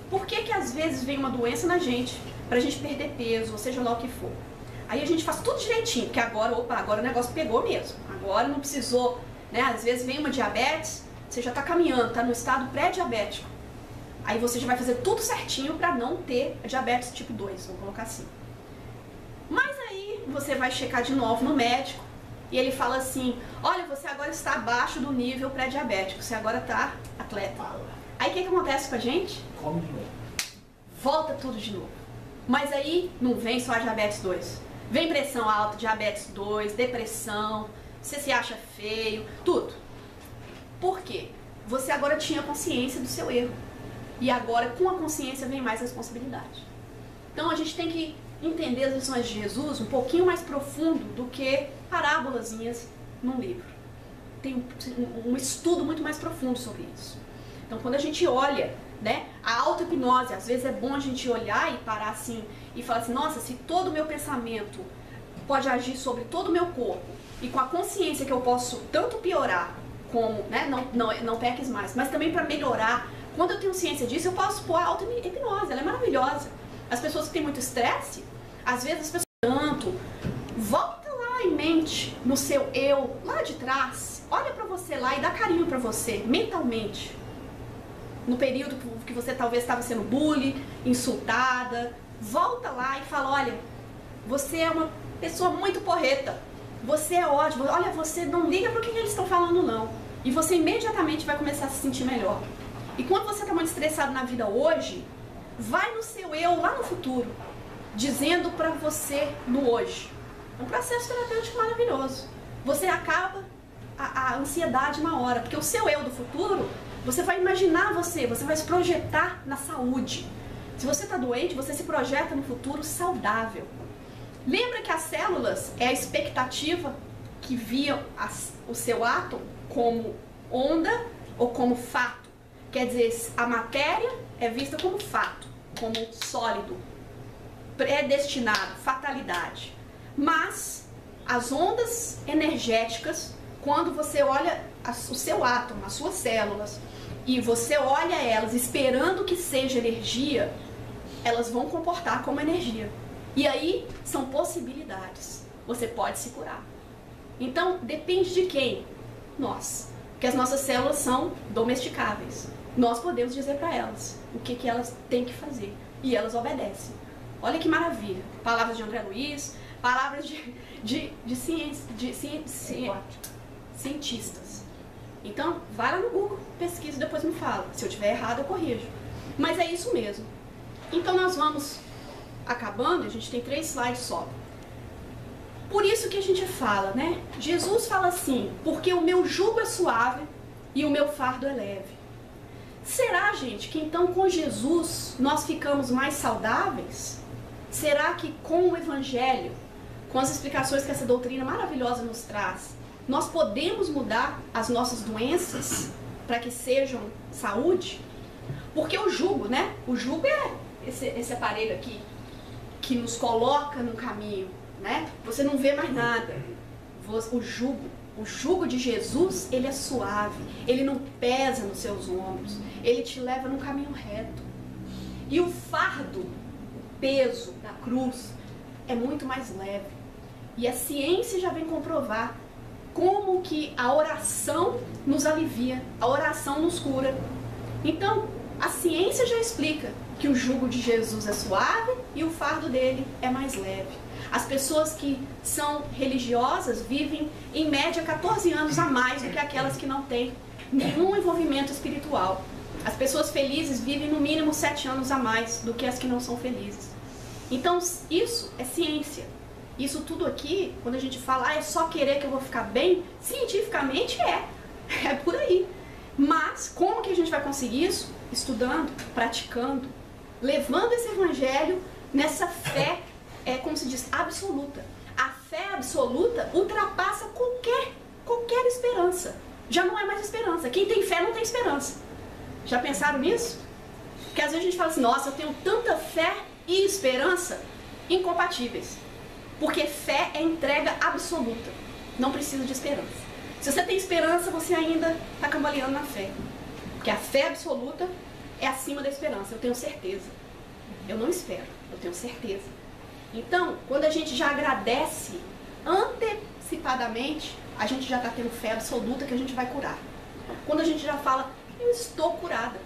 Por que às vezes vem uma doença na gente, pra gente perder peso, ou seja lá o que for? Aí a gente faz tudo direitinho, porque agora, opa, agora o negócio pegou mesmo. Agora não precisou, né? Às vezes vem uma diabetes, você já está caminhando, está no estado pré-diabético. Aí você já vai fazer tudo certinho para não ter diabetes tipo 2, vou colocar assim. Mas aí você vai checar de novo no médico e ele fala assim, olha, você agora está abaixo do nível pré-diabético, você agora está atleta. Aí o que acontece com a gente? Come de novo. Volta tudo de novo. Mas aí não vem só a diabetes 2. Vem pressão alta, diabetes 2, depressão, você se acha feio, tudo. Por quê? Você agora tinha consciência do seu erro. E agora, com a consciência, vem mais responsabilidade. Então, a gente tem que entender as lições de Jesus um pouquinho mais profundo do que parábolazinhas num livro. Tem um estudo muito mais profundo sobre isso. Então, quando a gente olha, né, a auto-hipnose, às vezes é bom a gente olhar e parar assim e falar assim, nossa, se todo o meu pensamento pode agir sobre todo o meu corpo e com a consciência que eu posso tanto piorar como, né, não peques mais, mas também para melhorar. Quando eu tenho ciência disso, eu posso pôr a auto-hipnose, ela é maravilhosa. As pessoas que têm muito estresse, às vezes as pessoas tanto, volta lá em mente, no seu eu, lá de trás, olha pra você lá e dá carinho pra você, mentalmente. No período que você talvez estava sendo bully, insultada, volta lá e fala, olha, você é uma pessoa muito porreta, você é ótimo, olha, você não liga pro que eles estão falando não. E você imediatamente vai começar a se sentir melhor. E quando você está muito estressado na vida hoje, vai no seu eu lá no futuro, dizendo para você no hoje. É um processo terapêutico maravilhoso. Você acaba a ansiedade na hora, porque o seu eu do futuro, você vai imaginar você vai se projetar na saúde. Se você está doente, você se projeta no futuro saudável. Lembra que as células é a expectativa que via o seu átomo como onda ou como fato. Quer dizer, a matéria é vista como fato, como sólido, predestinado, fatalidade. Mas as ondas energéticas, quando você olha o seu átomo, as suas células, e você olha elas esperando que seja energia, elas vão comportar como energia. E aí são possibilidades. Você pode se curar. Então, depende de quem? Nós. Porque as nossas células são domesticáveis. Nós podemos dizer para elas o que elas têm que fazer. E elas obedecem. Olha que maravilha. Palavras de André Luiz, palavras de cientistas. Então, vai lá no Google, pesquisa e depois me fala. Se eu estiver errado, eu corrijo. Mas é isso mesmo. Então, nós vamos acabando, a gente tem 3 slides só. Por isso que a gente fala, né? Jesus fala assim, porque o meu jugo é suave e o meu fardo é leve. Será, gente, que então com Jesus nós ficamos mais saudáveis? Será que com o Evangelho, com as explicações que essa doutrina maravilhosa nos traz, nós podemos mudar as nossas doenças para que sejam saúde? Porque o jugo, né? O jugo é esse aparelho aqui que nos coloca no caminho, né? Você não vê mais nada. O jugo de Jesus, ele é suave, ele não pesa nos seus ombros, ele te leva num caminho reto. E o fardo, o peso da cruz, é muito mais leve. E a ciência já vem comprovar como que a oração nos alivia, a oração nos cura. Então, a ciência já explica que o jugo de Jesus é suave e o fardo dele é mais leve. As pessoas que são religiosas vivem, em média, 14 anos a mais do que aquelas que não têm nenhum envolvimento espiritual. As pessoas felizes vivem, no mínimo, 7 anos a mais do que as que não são felizes. Então, isso é ciência. Isso tudo aqui, quando a gente fala, é só querer que eu vou ficar bem, cientificamente é por aí. Mas, como que a gente vai conseguir isso? Estudando, praticando, levando esse evangelho nessa fé, como se diz, absoluta. A fé absoluta ultrapassa qualquer esperança. Já não é mais esperança. Quem tem fé não tem esperança. Já pensaram nisso? Porque às vezes a gente fala assim, nossa, eu tenho tanta fé e esperança incompatíveis. Porque fé é entrega absoluta. Não precisa de esperança. Se você tem esperança, você ainda está cambaleando na fé. Porque a fé absoluta é acima da esperança, eu tenho certeza. Eu não espero, eu tenho certeza. Então, quando a gente já agradece antecipadamente, a gente já está tendo fé absoluta que a gente vai curar. Quando a gente já fala, eu estou curada,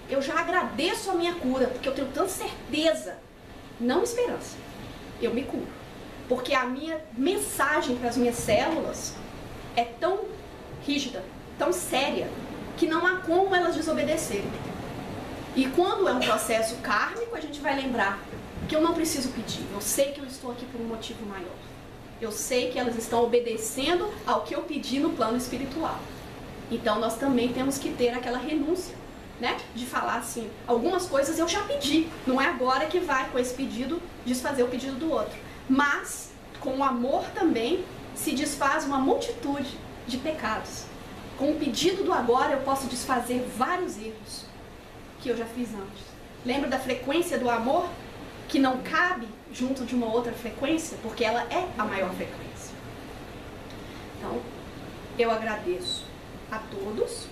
eu já agradeço a minha cura, porque eu tenho tanta certeza, não esperança, eu me curo. Porque a minha mensagem para as minhas células é tão rígida, tão séria, que não há como elas desobedecerem. E quando é um processo kármico, a gente vai lembrar que eu não preciso pedir. Eu sei que eu estou aqui por um motivo maior. Eu sei que elas estão obedecendo ao que eu pedi no plano espiritual. Então nós também temos que ter aquela renúncia, né? De falar assim, algumas coisas eu já pedi. Não é agora que vai com esse pedido desfazer o pedido do outro. Mas com o amor também se desfaz uma multitude de pecados. Com o pedido do agora eu posso desfazer vários erros que eu já fiz antes. Lembra da frequência do amor? Que não cabe junto de uma outra frequência, porque ela é a maior frequência. Então, eu agradeço a todos.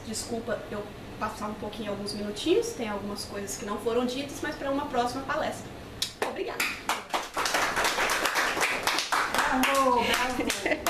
Desculpa eu passar um pouquinho, alguns minutinhos, tem algumas coisas que não foram ditas, mas para uma próxima palestra. Obrigada. Bravo, bravo.